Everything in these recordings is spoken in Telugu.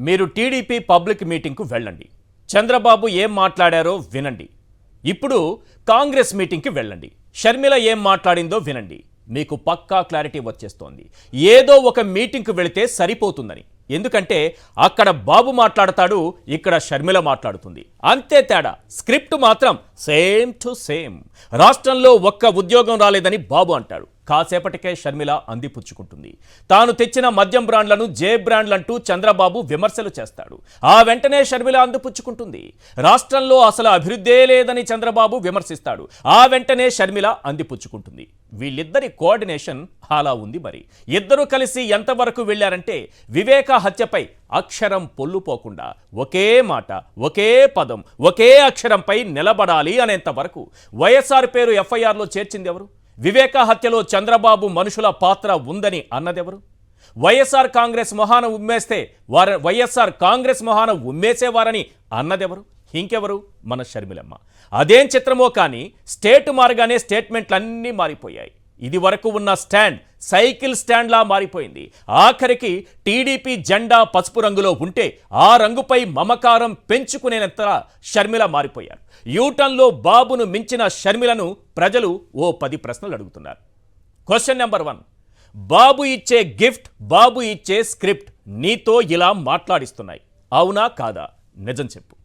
మీరు టీడీపీ పబ్లిక్ మీటింగ్కు వెళ్ళండి, చంద్రబాబు ఏం మాట్లాడారో వినండి. ఇప్పుడు కాంగ్రెస్ మీటింగ్కి వెళ్ళండి, షర్మిల ఏం మాట్లాడిందో వినండి. మీకు పక్కా క్లారిటీ వచ్చేస్తోంది. ఏదో ఒక మీటింగ్కు వెళితే సరిపోతుందని. ఎందుకంటే అక్కడ బాబు మాట్లాడతాడు, ఇక్కడ షర్మిల మాట్లాడుతుంది. అంతే తేడా. స్క్రిప్ట్ మాత్రం సేమ్ టు సేమ్. రాష్ట్రంలో ఒక్క ఉద్యోగం రాలేదని బాబు అంటాడు, కాసేపటికే షర్మిల అందిపుచ్చుకుంటుంది. తాను తెచ్చిన మద్యం బ్రాండ్లను జే బ్రాండ్లంటూ చంద్రబాబు విమర్శలు చేస్తాడు. ఆ వెంటనే షర్మిల అందిపుచ్చుకుంటుంది. రాష్ట్రంలో అసలు అభివృద్ధే లేదని చంద్రబాబు విమర్శిస్తాడు. ఆ వెంటనే షర్మిల అందిపుచ్చుకుంటుంది. వీళ్ళిద్దరి కోఆర్డినేషన్ అలా ఉంది. మరి ఇద్దరు కలిసి ఎంతవరకు వెళ్ళారంటే వివేక హత్యపై అక్షరం పొల్లుపోకుండా ఒకే మాట, ఒకే పదం, ఒకే అక్షరంపై నిలబడాలి అనేంత వరకు. వైఎస్ఆర్ పేరు ఎఫ్ఐఆర్లో చేర్చింది ఎవరు? వివేక హత్యలో చంద్రబాబు మనుషుల పాత్ర ఉందని అన్నదెవరు? వైఎస్ఆర్ కాంగ్రెస్ మొహాన ఉమ్మేస్తే వైఎస్ఆర్ కాంగ్రెస్ మొహాన ఉమ్మేసేవారని అన్నదెవరు? ఇంకెవరు? మన షర్మిలమ్మ. అదేం చిత్రమో కానీ స్టేట్ మారగానే స్టేట్మెంట్లన్నీ మారిపోయాయి. ఇది వరకు ఉన్న స్టాండ్ సైకిల్ స్టాండ్లా మారిపోయింది. ఆఖరికి టీడీపీ జెండా పసుపు రంగులో ఉంటే ఆ రంగుపై మమకారం పెంచుకునేంత షర్మిల మారిపోయారు. యూటర్న్లో బాబును మించిన షర్మిలను ప్రజలు ఓ 10 ప్రశ్నలు అడుగుతున్నారు. క్వశ్చన్ నెంబర్ 1, బాబు ఇచ్చే గిఫ్ట్, బాబు ఇచ్చే స్క్రిప్ట్ నీతో ఇలా మాట్లాడిస్తున్నాయి, అవునా కాదా? నిజం చెప్పు.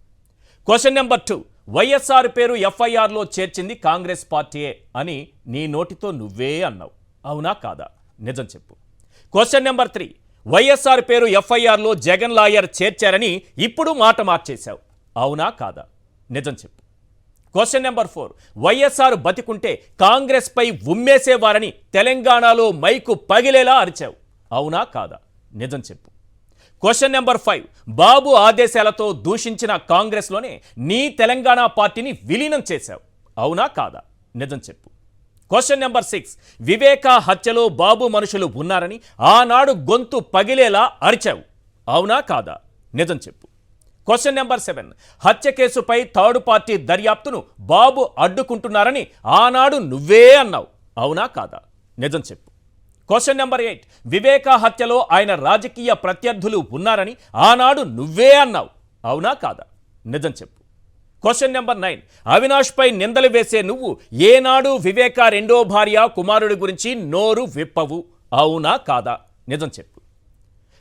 క్వశ్చన్ నెంబర్ 2, వైఎస్ఆర్ పేరు ఎఫ్ఐఆర్లో చేర్చింది కాంగ్రెస్ పార్టీయే అని నీ నోటితో నువ్వే అన్నావు, అవునా కాదా? నిజం చెప్పు. క్వశ్చన్ నెంబర్ 3, వైఎస్ఆర్ పేరు ఎఫ్ఐఆర్లో జగన్ లాయర్ చేర్చారని ఇప్పుడు మాట మార్చేశావు, అవునా కాదా? నిజం చెప్పు. క్వశ్చన్ నెంబర్ 4, వైఎస్ఆర్ బతికుంటే కాంగ్రెస్ పై ఉమ్మేసేవారని తెలంగాణలో మైకు పగిలేలా అరిచావు, అవునా కాదా? నిజం చెప్పు. క్వశ్చన్ నెంబర్ 5, బాబు ఆదేశాలతో దూషించిన కాంగ్రెస్లోనే నీ తెలంగాణ పార్టీని విలీనం చేశావు, అవునా కాదా? నిజం చెప్పు. క్వశ్చన్ నెంబర్ 6, వివేక హత్యలో బాబు మనుషులు ఉన్నారని ఆనాడు గొంతు పగిలేలా అరిచావు, అవునా కాదా? నిజం చెప్పు. క్వశ్చన్ నెంబర్ 7, హత్య కేసుపై థర్డ్ పార్టీ దర్యాప్తును బాబు అడ్డుకుంటున్నారని ఆనాడు నువ్వే అన్నావు, అవునా కాదా? నిజం చెప్పు. క్వశ్చన్ నెంబర్ 8, వివేక హత్యలో ఆయన రాజకీయ ప్రత్యర్థులు ఉన్నారని ఆనాడు నువ్వే అన్నావు, అవునా కాదా? నిజం చెప్పు. క్వశ్చన్ నెంబర్ 9, అవినాష్పై నిందలు వేసే నువ్వు ఏనాడు వివేక రెండో భార్య కుమారుడి గురించి నోరు విప్పవు, అవునా కాదా? నిజం చెప్పు.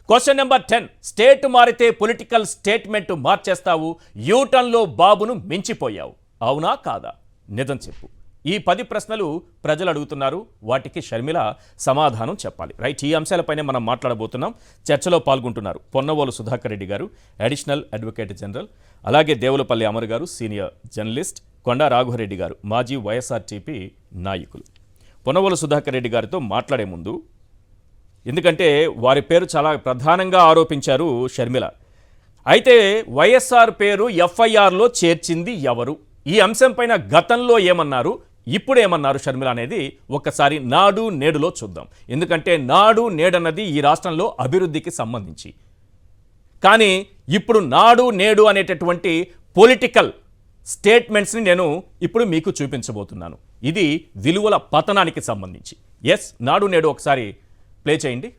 క్వశ్చన్ నెంబర్ 10, స్టేట్ మారితే పొలిటికల్ స్టేట్మెంట్ మార్చేస్తావు, యూటర్న్లో బాబును మించిపోయావు, అవునా కాదా? నిజం చెప్పు. ఈ 10 ప్రశ్నలు ప్రజలు అడుగుతున్నారు, వాటికి షర్మిల సమాధానం చెప్పాలి. రైట్, ఈ అంశాలపైనే మనం మాట్లాడబోతున్నాం. చర్చలో పాల్గొంటున్నారు పొన్నవోలు సుధాకర్ రెడ్డి గారు, అడిషనల్ అడ్వకేట్ జనరల్, అలాగే దేవులపల్లి అమర్ గారు, సీనియర్ జర్నలిస్ట్, కొండా రాఘవరెడ్డి గారు, మాజీ వైఎస్ఆర్టీపీ నాయకులు. పొన్నవోలు సుధాకర్ రెడ్డి గారితో మాట్లాడే ముందు, ఎందుకంటే వారి పేరు చాలా ప్రధానంగా ఆరోపించారు షర్మిల. అయితే వైఎస్ఆర్ పేరు ఎఫ్ఐఆర్లో చేర్చింది ఎవరు? ఈ అంశం పైన గతంలో ఏమన్నారు, ఇప్పుడు ఏమన్నారు షర్మిల అనేది ఒక్కసారి నాడు నేడులో చూద్దాం. ఎందుకంటే నాడు నేడన్నది ఈ రాష్ట్రంలో అభివృద్ధికి సంబంధించి. కానీ ఇప్పుడు నాడు నేడు అనేటటువంటి పొలిటికల్ స్టేట్మెంట్స్ని నేను ఇప్పుడు మీకు చూపించబోతున్నాను. ఇది విలువల పతనానికి సంబంధించి. ఎస్, నాడు నేడు ఒకసారి ప్లే చేయండి.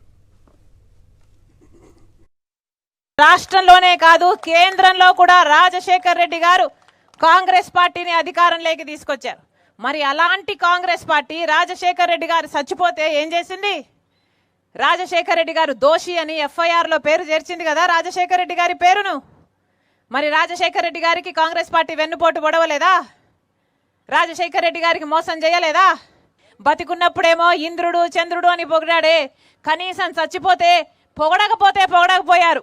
రాష్ట్రంలోనే కాదు, కేంద్రంలో కూడా రాజశేఖర్ రెడ్డి గారు కాంగ్రెస్ పార్టీని అధికారంలోకి తీసుకొచ్చారు. మరి అలాంటి కాంగ్రెస్ పార్టీ రాజశేఖర్ రెడ్డి గారు చచ్చిపోతే ఏం చేసింది? రాజశేఖర్ రెడ్డి గారు దోషి అని ఎఫ్ఐఆర్లో పేరు చేర్చింది కదా రాజశేఖర్ రెడ్డి గారి పేరును. మరి రాజశేఖర్ రెడ్డి గారికి కాంగ్రెస్ పార్టీ వెన్నుపోటు పొడవలేదా? రాజశేఖర్ రెడ్డి గారికి మోసం చేయలేదా? బతికున్నప్పుడేమో ఇంద్రుడు చంద్రుడు అని పొగిడాడే, కనీసం చచ్చిపోతే పొగడకపోయారు.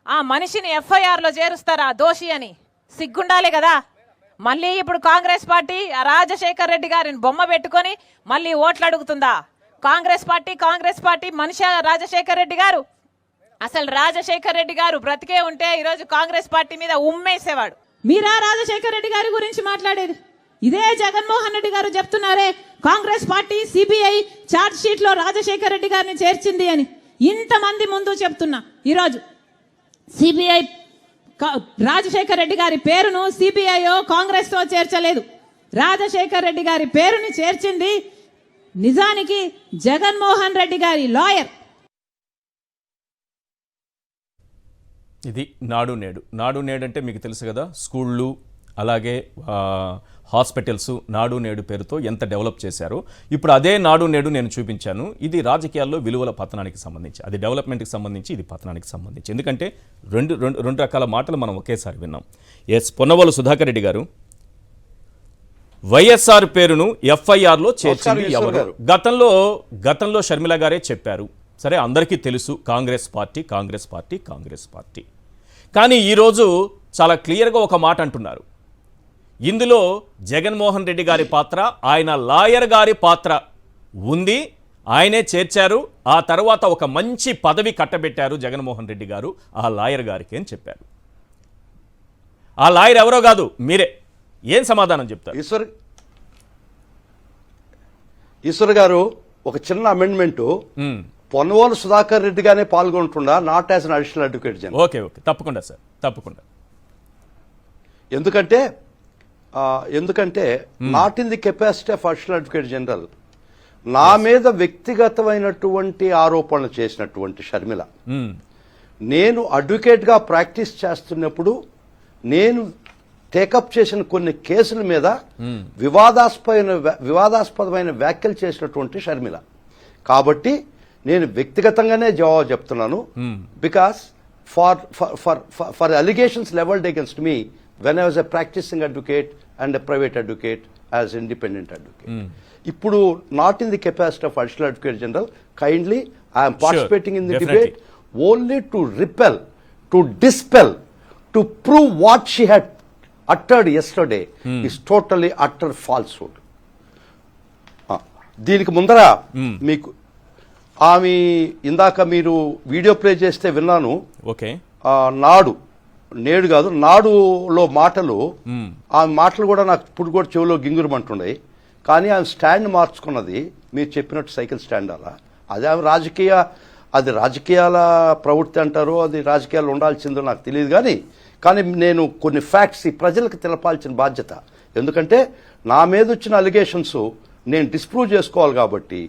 ఆ మనిషిని ఎఫ్ఐఆర్లో చేరుస్తారా దోషి అని? సిగ్గుండాలి కదా. మళ్ళీ ఇప్పుడు కాంగ్రెస్ పార్టీ రాజశేఖర్ రెడ్డి గారిని బొమ్మ పెట్టుకొని మళ్ళీ ఓట్లు అడుగుతుందా? కాంగ్రెస్ పార్టీ మనిషి రాజశేఖర్ రెడ్డి గారు. అసలు రాజశేఖర్ రెడ్డి గారు బ్రతికే ఉంటే ఈరోజు కాంగ్రెస్ పార్టీ మీద ఉమ్మేసేవాడు. మీరా రాజశేఖర్ రెడ్డి గారి గురించి మాట్లాడేది? ఇదే జగన్మోహన్ రెడ్డి గారు చెప్తున్నారే Congress party CBI charge sheet లో రాజశేఖర్ రెడ్డి గారిని చేర్చింది అని. ఇంతమంది ముందు చెప్తున్నా, ఈరోజు సిబిఐ రాజశేఖర్ రెడ్డి గారి పేరును సిబిఐ కాంగ్రెస్ తో చేర్చలేదు. రాజశేఖర్ రెడ్డి గారి పేరుని చేర్చింది నిజానికి జగన్మోహన్ రెడ్డి గారి లాయర్. ఇది నాడు నేడు. నాడు నేడు అంటే మీకు తెలుసు కదా, స్కూళ్ళు అలాగే హాస్పిటల్స్ నాడు నేడు పేరుతో ఎంత డెవలప్ చేశారో. ఇప్పుడు అదే నాడు నేడు నేను చూపించాను. ఇది రాజకీయాల్లో విలువల పతనానికి సంబంధించి, అది డెవలప్మెంట్కి సంబంధించి, ఇది పతనానికి సంబంధించి. ఎందుకంటే రెండు రకాల మాటలు మనం ఒకేసారి విన్నాం. పొన్నవోలు సుధాకర్ రెడ్డి గారు వైఎస్ఆర్ పేరును ఎఫ్ఐఆర్లో చేర్చింది ఎవరు? గతంలో షర్మిల గారే చెప్పారు. సరే, అందరికీ తెలుసు కాంగ్రెస్ పార్టీ. కానీ ఈరోజు చాలా క్లియర్గా ఒక మాట అంటున్నారు. ఇందులో జగన్మోహన్ రెడ్డి గారి పాత్ర, ఆయన లాయర్ గారి పాత్ర ఉంది, ఆయనే చేర్చారు. ఆ తర్వాత ఒక మంచి పదవి కట్టబెట్టారు జగన్మోహన్ రెడ్డి గారు ఆ లాయర్ గారికి అని చెప్పారు. ఆ లాయర్ ఎవరో కాదు, మీరే. ఏం సమాధానం చెప్తారు? ఈశ్వర్ గారు, ఒక చిన్న అమెండ్మెంట్, పొన్నవోలు సుధాకర్ రెడ్డి గానే పాల్గొంటుండా, not as an additional advocate general. Okay, తప్పకుండా సార్, తప్పకుండా. ఎందుకంటే not in the capacity of additional advocate general నా మీద వ్యక్తిగతమైనటువంటి ఆరోపణలు చేసినటువంటి షర్మిల, నేను అడ్వకేట్ గా ప్రాక్టీస్ చేస్తున్నప్పుడు నేను టేకప్ చేసిన కొన్ని కేసుల మీద వివాదాస్పదమైన వ్యాఖ్యలు చేసినటువంటి షర్మిల. కాబట్టి నేను వ్యక్తిగతంగానే జవాబు చెప్తున్నాను. Because for allegations levelled against me when I was a practising advocate and a private advocate as independent advocate. ఇప్పుడు not in the capacity of additional advocate general, kindly I'm participating in the debate only to repel, to dispel, to prove what she had uttered yesterday is totally utter falsehood. దీనికి ముందర మీకు ఆమె ఇందాక మీరు వీడియో ప్లే చేస్తే విన్నాను. ఓకే, నేడు కాదు, నాడులో మాటలు, ఆమె మాటలు కూడా నాకు ఇప్పుడు కూడా చెవిలో గింగురమంటున్నాయి. కానీ ఆమె స్టాండ్ మార్చుకున్నది మీరు చెప్పినట్టు సైకిల్ స్టాండ్ అలా. అది ఆమె అది రాజకీయాల ప్రవృత్తి అంటారో, అది రాజకీయాలు ఉండాల్సిందో నాకు తెలియదు. కానీ నేను కొన్ని ఫ్యాక్ట్స్ ఈ ప్రజలకు తెలపాల్సిన బాధ్యత. ఎందుకంటే నా మీద వచ్చిన అలిగేషన్స్ నేను డిస్ప్రూవ్ చేసుకోవాలి. కాబట్టి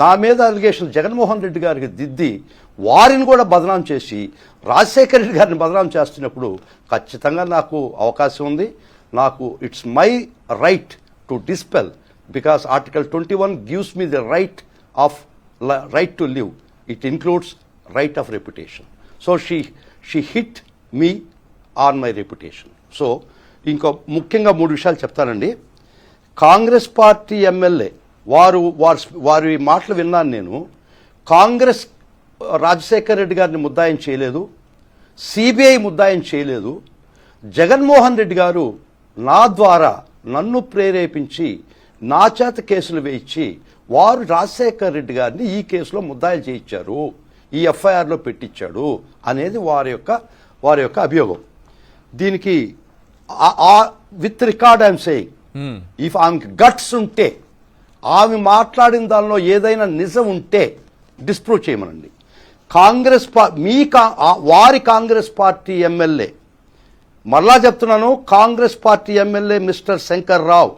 నా మీద అలిగేషన్స్ జగన్మోహన్ రెడ్డి గారికి దిద్ది వారిని కూడా బదనాం చేసి రాజశేఖర రెడ్డి గారిని బదనాం చేస్తున్నప్పుడు ఖచ్చితంగా నాకు అవకాశం ఉంది. నాకు it's my right to dispel, because article 21 gives me the right to live. It includes right of reputation. So she hit me on my reputation. So ఇంకో ముఖ్యంగా 3 విషయాలు చెప్తానండి. కాంగ్రెస్ పార్టీ ఎమ్మెల్యే వారి మాటలు విన్నాను నేను. కాంగ్రెస్ రాజశేఖర్ రెడ్డి గారిని ముద్దాయం చేయలేదు, సిబిఐ ముద్దాయం చేయలేదు. జగన్మోహన్ రెడ్డి గారు నా ద్వారా నన్ను ప్రేరేపించి నా చేత కేసులు వేయించి వారు రాజశేఖర్ రెడ్డి గారిని ఈ కేసులో ముద్దాయిలు చేయించారు, ఈ ఎఫ్ఐఆర్లో పెట్టించాడు అనేది వారి యొక్క అభియోగం. దీనికి with record I'm saying, if ఆమెకి గట్స్ ఉంటే, ఆమె మాట్లాడిన దానిలో ఏదైనా నిజం ఉంటే డిస్ప్రూవ్ చేయమనండి. వారి కాంగ్రెస్ పార్టీ ఎమ్మెల్యే, మరలా చెప్తున్నాను, Congress party MLA mister Shankar Rao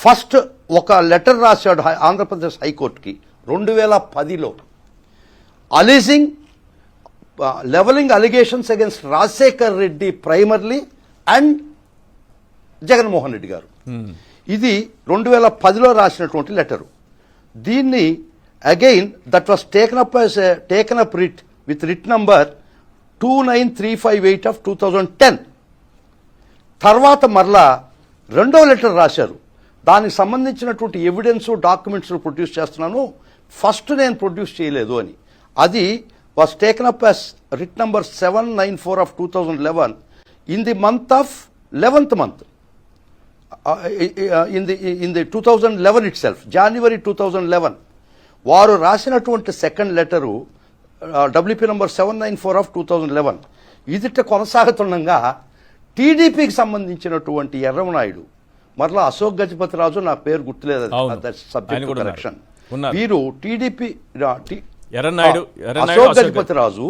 first ఒక లెటర్ రాశాడు ఆంధ్రప్రదేశ్ హైకోర్టుకి 2010లో, levelling allegations against Rajasekhar Reddy primarily and Jaganmohan Reddy garu. ఇది 2010లో రాసినటువంటి లెటరు. దీన్ని again that was taken up with writ number 29358 of 2010. తర్వాత మరలా రెండో లెటర్ రాశారు. దానికి సంబంధించినటువంటి ఎవిడెన్స్ డాక్యుమెంట్స్ ప్రొడ్యూస్ చేస్తున్నాను, ఫస్ట్ నేను ప్రొడ్యూస్ చేయలేదు అని. అది was taken up as writ number 794 of 2011 in the month of 11th month, in the 2011 itself, January 2011. వారు రాసినటువంటి second letter WP number 794 of 2011. ఇదిట కొనసాగుతుండగా టీడీపీకి సంబంధించినటువంటి ఎర్రమనాయుడు, మరలా అశోక్ గజపతిరాజు, నా పేరు గుర్తులేదు, సబ్జెక్ట్ కరెక్షన్, వీరు టీడీపీ అశోక్ గజపతిరాజు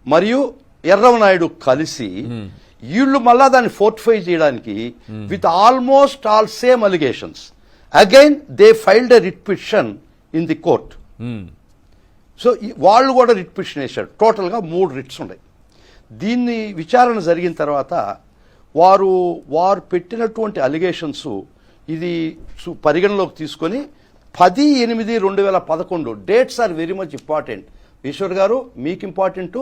మరియు ఎర్రమనాయుడు కలిసి వీళ్ళు మళ్ళా దాన్ని ఫోర్టిఫై చేయడానికి with almost all same allegations again they filed a writ petition in the court. So వాళ్ళు కూడా రిట్ పిటిషన్ వేశారు. టోటల్గా 3 రిట్స్ ఉన్నాయి. దీన్ని విచారణ జరిగిన తర్వాత వారు పెట్టినటువంటి అలిగేషన్స్ ఇది పరిగణలోకి తీసుకొని 10/8/2011 dates are very much important. Ishwar garu మీకు ఇంపార్టెంట్,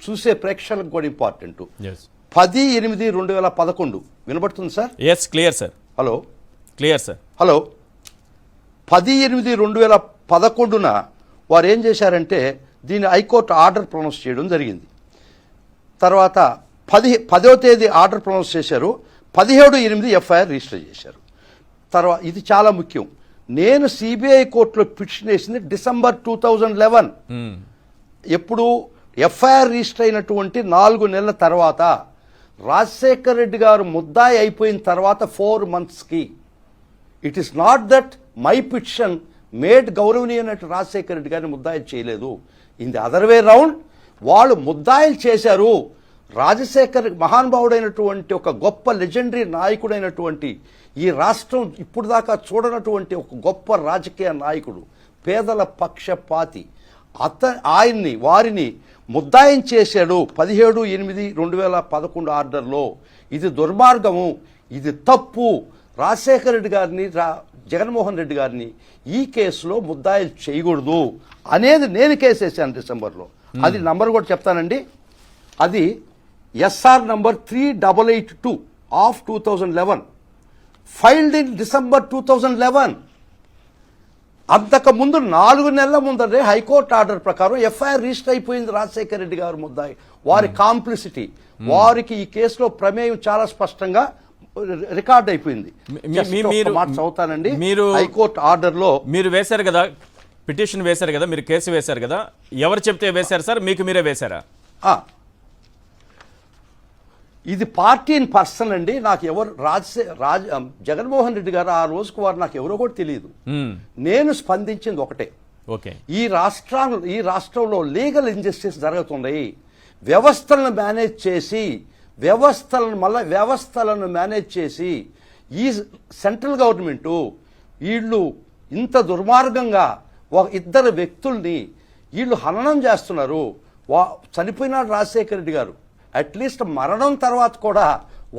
చూసే ప్రేక్షకులకు కూడా ఇంపార్టెంట్. 10/8/2011 వినబడుతుంది sir? Yes, clear sir. Hello, clear sir. Hello. 10/8/2011 వారు ఏం చేశారంటే దీన్ని హైకోర్టు ఆర్డర్ ప్రొనౌన్స్ చేయడం జరిగింది. తర్వాత 10వ తేదీ ఆర్డర్ ప్రొనౌన్స్ చేశారు, 17/8 ఎఫ్ఐఆర్ రిజిస్టర్ చేశారు. తర్వాత ఇది చాలా ముఖ్యం, నేను సిబిఐ కోర్టులో పిటిషన్ వేసింది December 2011. ఎప్పుడు ఎఫ్ఐఆర్ రిజిస్టర్ అయినటువంటి 4 నెలల తర్వాత, రాజశేఖర్ రెడ్డి గారు ముద్దాయి అయిపోయిన తర్వాత 4 monthsకి. It is not that my petition made గౌరవనీయనట్టు రాజశేఖర్ రెడ్డి గారిని ముద్దాయిలు చేయలేదు. In the other way round వాళ్ళు ముద్దాయిలు చేశారు. రాజశేఖర్ మహానుభావుడైనటువంటి ఒక గొప్ప లెజెండరీ నాయకుడైనటువంటి, ఈ రాష్ట్రం ఇప్పుడు దాకా చూడనటువంటి ఒక గొప్ప రాజకీయ నాయకుడు, పేదల పక్షపాతి, వారిని ముద్దాయం చేశాడు 17/8/2011 ఆర్డర్లో. ఇది దుర్మార్గము, ఇది తప్పు. రాజశేఖర రెడ్డి గారిని, జగన్మోహన్ రెడ్డి గారిని ఈ కేసులో ముద్దాయిలు చేయకూడదు అనేది నేను కేసు వేసాను డిసెంబర్లో. అది నంబర్ కూడా చెప్తానండి. అది SR number 3882 of 2011, filed in December 2011. అంతకుముందు 4 నెలల ముందరే హైకోర్టు ఆర్డర్ ప్రకారం ఎఫ్ఐఆర్ రిజిస్టర్ అయిపోయింది రాజశేఖర రెడ్డి గారు ముద్దాయి. వారి కాంప్లిసిటీ, వారికి ఈ కేసులో ప్రమేయం చాలా స్పష్టంగా రికార్డ్ అయిపోయింది. మాట చదువుతానండి. మీరు హైకోర్టు ఆర్డర్లో మీరు వేశారు కదా, పిటిషన్ వేశారు కదా, మీరు కేసు వేశారు కదా, ఎవరు చెప్తే వేశారు సార్? మీకు మీరే వేశారా? ఇది పార్టీ ఇన్ పర్సన్ అండి. నాకు ఎవరు జగన్మోహన్ రెడ్డి గారు ఆ రోజుకు వారు నాకు ఎవరో కూడా తెలియదు. నేను స్పందించింది ఒకటే, ఈ రాష్ట్రంలో లీగల్ ఇంజస్టిస్ జరుగుతున్నాయి. వ్యవస్థలను మేనేజ్ చేసి వ్యవస్థలను మేనేజ్ చేసి ఈ సెంట్రల్ గవర్నమెంటు వీళ్ళు ఇంత దుర్మార్గంగా ఇద్దరు వ్యక్తుల్ని వీళ్ళు హననం చేస్తున్నారు. చనిపోయినాడు రాజశేఖర రెడ్డి గారు, అట్లీస్ట్ మరణం తర్వాత కూడా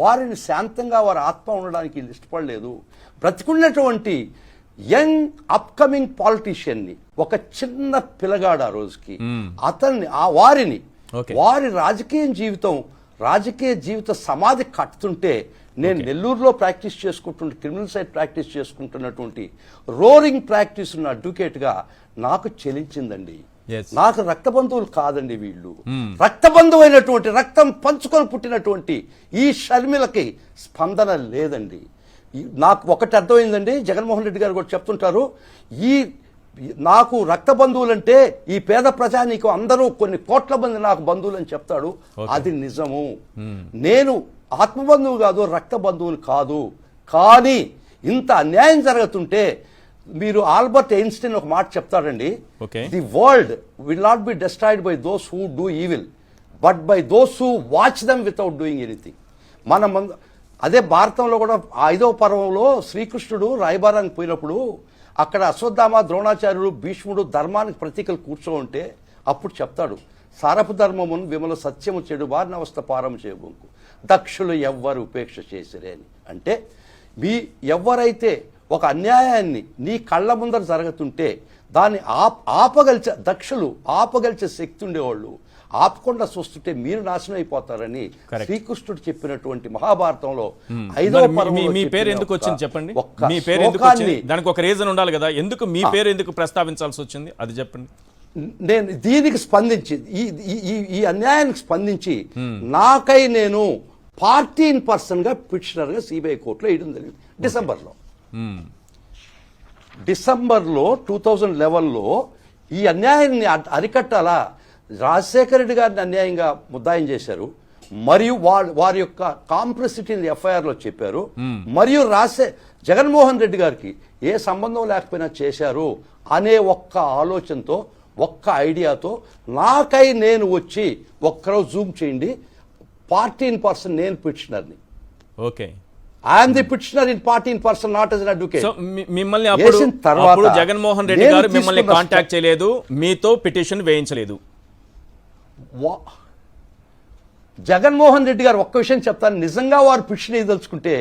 వారిని శాంతంగా వారి ఆత్మ ఉండడానికి వీళ్ళు ఇష్టపడలేదు. బ్రతికున్నటువంటి యంగ్ అప్కమింగ్ పాలిటీషియన్ని, ఒక చిన్న పిల్లగాడు ఆ రోజుకి, అతన్ని వారి రాజకీయ జీవిత సమాధి కట్టుతుంటే, నేను నెల్లూరులో ప్రాక్టీస్ చేసుకుంటుంటే, క్రిమినల్ సైడ్ ప్రాక్టీస్ చేసుకుంటున్నటువంటి రోరింగ్ ప్రాక్టీస్ ఉన్న అడ్వకేట్గా నాకు చెలించిందండి. నాకు రక్త బంధువులు కాదండి వీళ్ళు, రక్త బంధువైనటువంటి, రక్తం పంచుకొని పుట్టినటువంటి ఈ షర్మిలకి స్పందన లేదండి. నాకు ఒకటి అర్థమైందండి, జగన్మోహన్ రెడ్డి గారు కూడా చెప్తుంటారు, నాకు రక్త బంధువులంటే ఈ పేద ప్రజానీకం అందరూ కొన్ని కోట్ల మంది నాకు బంధువులు అని చెప్తాడు. అది నిజము. నేను ఆత్మబంధువు కాదు, రక్త బంధువులు కాదు. కానీ ఇంత అన్యాయం జరుగుతుంటే, మీరు ఆల్బర్ట్ ఐన్స్టీన్ ఒక మాట చెప్తాడండి, the world will not be destroyed by those who do evil but by those who watch them without doing anything. అదే భారతంలో కూడా 5వ పర్వంలో శ్రీకృష్ణుడు రాయబారానికి పోయినప్పుడు అక్కడ అశ్వత్థామ, ద్రోణాచార్యుడు, భీష్ముడు ధర్మానికి ప్రతీకలు కూర్చోంటే అప్పుడు చెప్తాడు, సారపు ధర్మమును విమల సత్యము చెడు వారినవస్థ పారం చేయబొంకు దక్షులు ఎవ్వరు ఉపేక్ష చేసిరే అని. అంటే ఎవరైతే ఒక అన్యాయాన్ని నీ కళ్ళ ముందర జరుగుతుంటే దాన్ని దక్షులు ఆపగలిచే శక్తి ఉండేవాళ్ళు ఆపకుండా చూస్తుంటే మీరు నాశనం అయిపోతారని శ్రీకృష్ణుడు చెప్పినటువంటి మహాభారతంలో 5వ పర్వంలో మీ పేరు ఎందుకు వచ్చింది చెప్పండి? మీ పేరు ఎందుకు వచ్చింది? దానికి ఒక రీజన్ ఉండాలి కదా, ఎందుకు మీ పేరు ఎందుకు ప్రస్తావించాల్సి వచ్చింది అది చెప్పండి. నేను దీనికి స్పందించి ఈ అన్యాయానికి స్పందించి నాకై నేను పార్టీ ఇన్ పర్సన్ గా పిటిషనర్ గా సిబిఐ కోర్టులో వేయడం జరిగింది డిసెంబర్లో 2011లో. ఈ అన్యాయాన్ని అరికట్టాలా, రాజశేఖర రెడ్డి గారిని అన్యాయంగా ముద్దాయం చేశారు, మరియు వారి యొక్క కాంప్లిసిటీని ఎఫ్ఐఆర్లో చెప్పారు, మరియు జగన్మోహన్ రెడ్డి గారికి ఏ సంబంధం లేకపోయినా చేశారు అనే ఒక్క ఆలోచనతో, ఒక్క ఐడియాతో నాకై నేను వచ్చి ఒక్కరోజు జూమ్ చేయండి, పార్టీ ఇన్ పర్సన్, నేను పిటిషనర్ని. Okay, I'm the petitioner in party in person, not as an advocate. మిమ్మల్ని అప్పుడు జగన్మోహన్ రెడ్డి గారు మిమ్మల్ని కాంటాక్ట్ చేయలేదు, మీతో పిటిషన్ వేయించలేదు. జగన్మోహన్ రెడ్డి గారు ఒక్క విషయం చెప్తాను, నిజంగా వారు పిటిషన్ వేయదలుచుకుంటే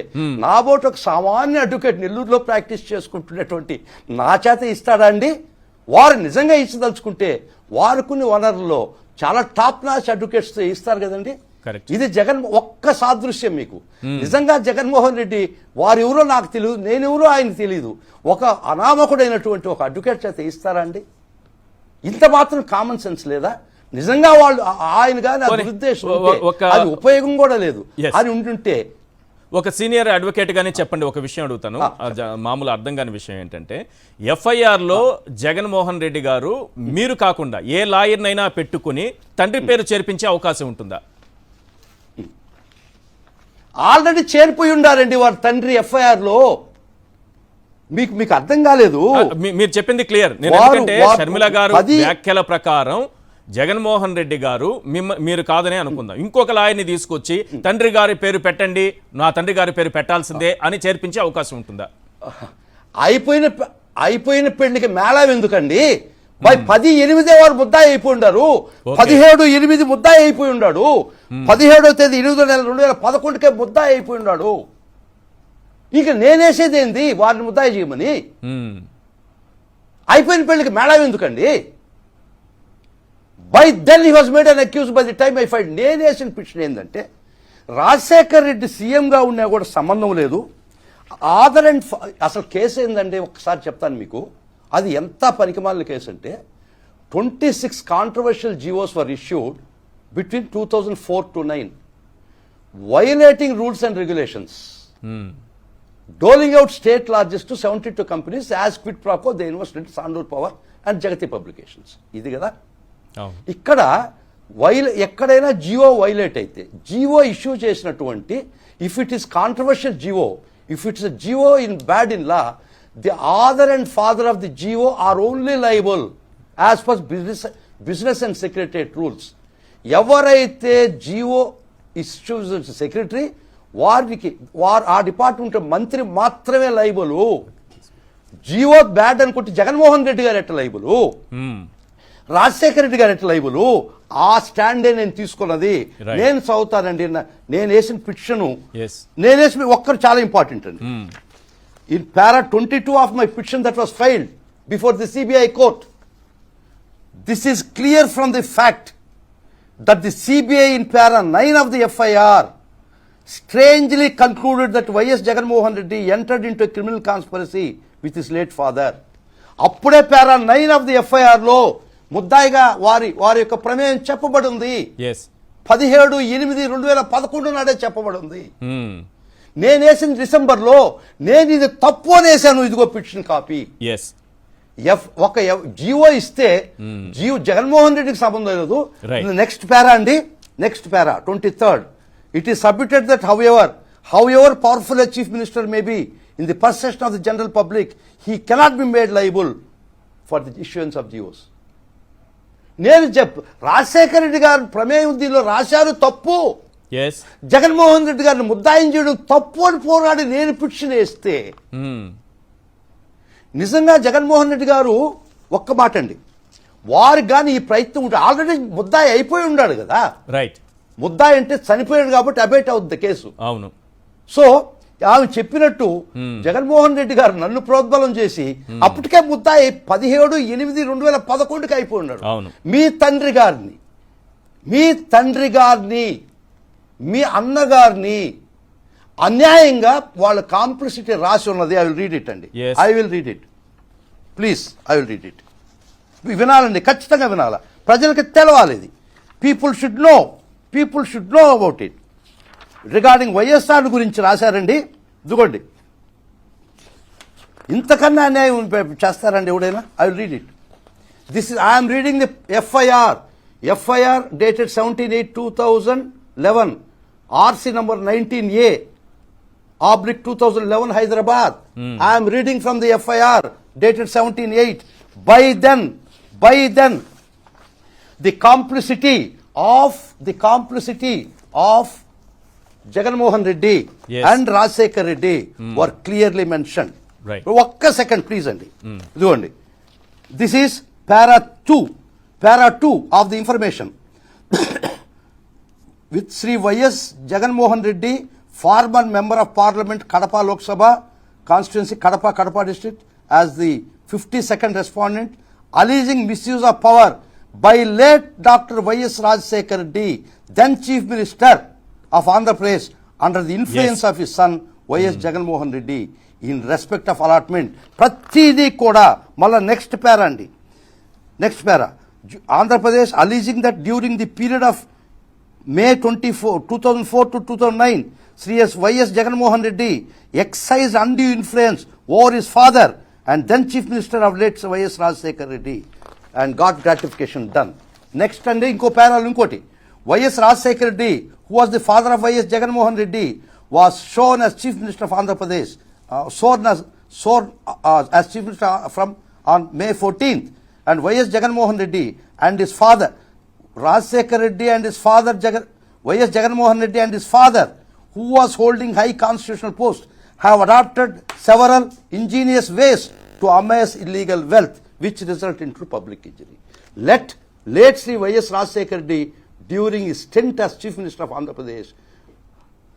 నా బోటు ఒక సామాన్య అడ్వకేట్ నెల్లూరులో ప్రాక్టీస్ చేసుకుంటున్నటువంటి నా చేత ఇస్తాడా అండి? వారు నిజంగా ఇచ్చదలుచుకుంటే వారుకుని వనరుల్లో చాలా టాప్ నాచ్ అడ్వకేట్స్ ఇస్తారు కదండి. Correct. ఇది జగన్ ఒక్క సాదృశ్యం మీకు. నిజంగా జగన్మోహన్ రెడ్డి వారు ఎవరో నాకు తెలియదు, నేనెవరో ఆయనకు తెలియదు, ఒక అనామకుడైనటువంటి ఒక అడ్వకేట్ చేత ఇస్తారా అండి? ఇంత మాత్రం కామన్ సెన్స్ లేదా? నిజంగా వాళ్ళు ఆయన కానీ దురుద్దేశం ఉంటే అది ఉపయోగం కూడా లేదు అని ఉంటుంటే. ఒక సీనియర్ అడ్వకేట్ గానే చెప్పండి, ఒక విషయం అడుగుతాను, మామూలు అర్థం కాని విషయం ఏంటంటే ఎఫ్ఐఆర్ లో జగన్మోహన్ రెడ్డి గారు మీరు కాకుండా ఏ లాయర్నైనా పెట్టుకుని తండ్రి పేరు చేర్పించే అవకాశం ఉంటుందా? ఆల్రెడీ చేరిపోయి ఉండారండి వారి తండ్రి ఎఫ్ఐఆర్ లో. మీకు అర్థం కాలేదు. మీరు చెప్పింది క్లియర్. నేను ఎందుకంటే షర్మిల గారు వ్యాఖ్యల ప్రకారం జగన్మోహన్ రెడ్డి గారు మీరు కాదనే అనుకుందాం, ఇంకొక లాయర్ని తీసుకొచ్చి తండ్రి గారి పేరు పెట్టండి, నా తండ్రి గారి పేరు పెట్టాల్సిందే అని చేర్పించే అవకాశం ఉంటుందా? అయిపోయిన పెళ్లికి మేళం ఎందుకండి? 10/8 వారు ముద్దాయి అయిపోయి ఉండారు, 17/8 ముద్దాయి అయిపోయి ఉన్నాడు, 17వ తేదీ 8వ నెల 2011కే ముద్దాయి అయిపోయి ఉన్నాడు. ఇక నేనేసేది ఏంది వారిని ముద్దాయి చేయమని? అయిపోయిన పెళ్లికి మేళం ఎందుకండి? By then he was made an accused by the time I find. నేనేసిన పిటిషన్ ఏంటంటే రాజశేఖర్ రెడ్డి సీఎంగా ఉన్నా కూడా సంబంధం లేదు. ఆదర్ అండ్ అసలు కేసు ఏందంటే ఒకసారి చెప్తాను మీకు, అది ఎంత పనికిమాలిన కేసు అంటే 26 controversial GOs were issued between 2004 to 2009 violating rules and regulations, doling out state largesse to 72 companies as quid pro quo they invested in Sandur Power and Jagati Publications. ఇది కదా. ఇక్కడ ఎక్కడైనా జియో వైలేట్ అయితే జియో ఇష్యూ చేసినటువంటి, if it is controversial GO, if it's GO in bad in law, the author and father of the GO are only liable as per business and secretariat rules. ఎవరైతే జియో ఇష్యూస్ సెక్రటరీ వారు ఆ డిపార్ట్మెంట్ మంత్రి మాత్రమే లైబుల్. జియో బ్యాడ్ అనుకుంటే జగన్మోహన్ రెడ్డి గారు ఎట్ట లైబుల్, రాజశేఖర రెడ్డి గారు ఎట్లా లైబుల్? ఆ స్టాండే నేను తీసుకున్నది. నేను చదువుతానండి, నేను వేసిన పిటిషన్, నేను వేసిన ఒక్కరు చాలా ఇంపార్టెంట్ అండి. In para 22 of my petition that was filed before the CBI court, this is clear from the fact that the CBI in para 9 of the FIR strangely concluded that YS Jaganmohan Reddy entered into a criminal conspiracy with his late father. అప్పుడే పారా 9 ఆఫ్ ది ఎఫ్ఐఆర్ లో ముద్దాయిగా వారి యొక్క ప్రమేయం చెప్పబడి ఉంది. 17/8/2011 నాడే చెప్పబడి ఉంది. నేను వేసిన డిసెంబర్ లో నేను ఇది తప్పు అని వేసాను. ఇదిగో పిటిషన్ కాపీ. ఒక జియో ఇస్తే జియో జగన్మోహన్ రెడ్డికి సంబంధం లేదు. నెక్స్ట్ పారా అండి, next para 23rd. It is submitted that however powerful a chief minister may be in the perception of the general public, he cannot be made liable for the issuance of GOs. నేను రాజశేఖర రెడ్డి గారు ప్రమేయం దీనిలో రాశారు తప్పు, జగన్మోహన్ రెడ్డి గారిని ముద్దాయం చేయడం తప్పు అని పోరాడి నేను పిటిషన్ వేస్తే, నిజంగా జగన్మోహన్ రెడ్డి గారు ఒక్క మాట అండి, వారికి కానీ ఈ ప్రయత్నం ఉంటే ఆల్రెడీ ముద్దాయి అయిపోయి ఉన్నాడు కదా. రైట్, ముద్దాయి అంటే చనిపోయాడు కాబట్టి అబేట్ అవుతుంది కేసు. అవును. సో ఆమె చెప్పినట్టు జగన్మోహన్ రెడ్డి గారు నన్ను ప్రోద్బలం చేసి అప్పటికే ముద్దాయి 17/8/2011 అయిపోయి ఉన్నాడు. మీ తండ్రి గారిని మీ అన్నగారిని అన్యాయంగా వాళ్ళ కాంప్లిసిటీ రాసి ఉన్నది. ఐ విల్ రీడ్ ఇట్ అండి, I will read it please, I will read it. వినాలండి, ఖచ్చితంగా వినాలా, ప్రజలకి తెలవాలి. ఇది people should know about it. Regarding YSR గురించి రాశారండి. ఇదిగోండి, ఇంతకన్నా అన్యాయం చేస్తారండి ఎవడైనా? I will read it. This is I'm reading the FIR dated 17/8/2011, RC number 19A/2011 Hyderabad. I'm reading from the FIR dated 17/8. By then the complicity of Jagannamohan Reddy and Rajశేఖర్ Reddy were clearly mentioned. ఒక్క సెకండ్ ప్లీజ్ అండి. ఇదిగోండి, this is para 2 of the information with Sri Y.S. Jaganmohan Reddy, former member of Parliament, Kadapa Lok Sabha constituency, Kadapa district, as the 52nd respondent, alleging misuse of power by late Dr. Y.S. Rajashekar Reddy, then Chief Minister of Andhra Pradesh, under the influence of his son Y.S. Jaganmohan Reddy, in respect of allotment. Pratidi Koda, Mala next para andi. Next para. Andhra Pradesh alleging that during the period of May 2004 to 2009, Sri Y.S. Jaganmohan Reddy exercised undue influence over his father and then Chief Minister of late Y.S. Rajashekar Reddy and got gratification done. Next and inko parallel inkoti. Y.S. Rajashekar Reddy, who was the father of Y.S. Jaganmohan Reddy, was shown as Chief Minister of Andhra Pradesh, sworn as Chief Minister on May 14th, and Y.S. Jaganmohan Reddy and his father, Rajashekar Reddy and his father, Y.S. Jaganmohan Reddy and his father, who was holding high constitutional posts, have adopted several ingenious ways to amass illegal wealth, which result into public injury. Late Sri Y.S. Rajashekar Reddy, during his stint as Chief Minister of Andhra Pradesh,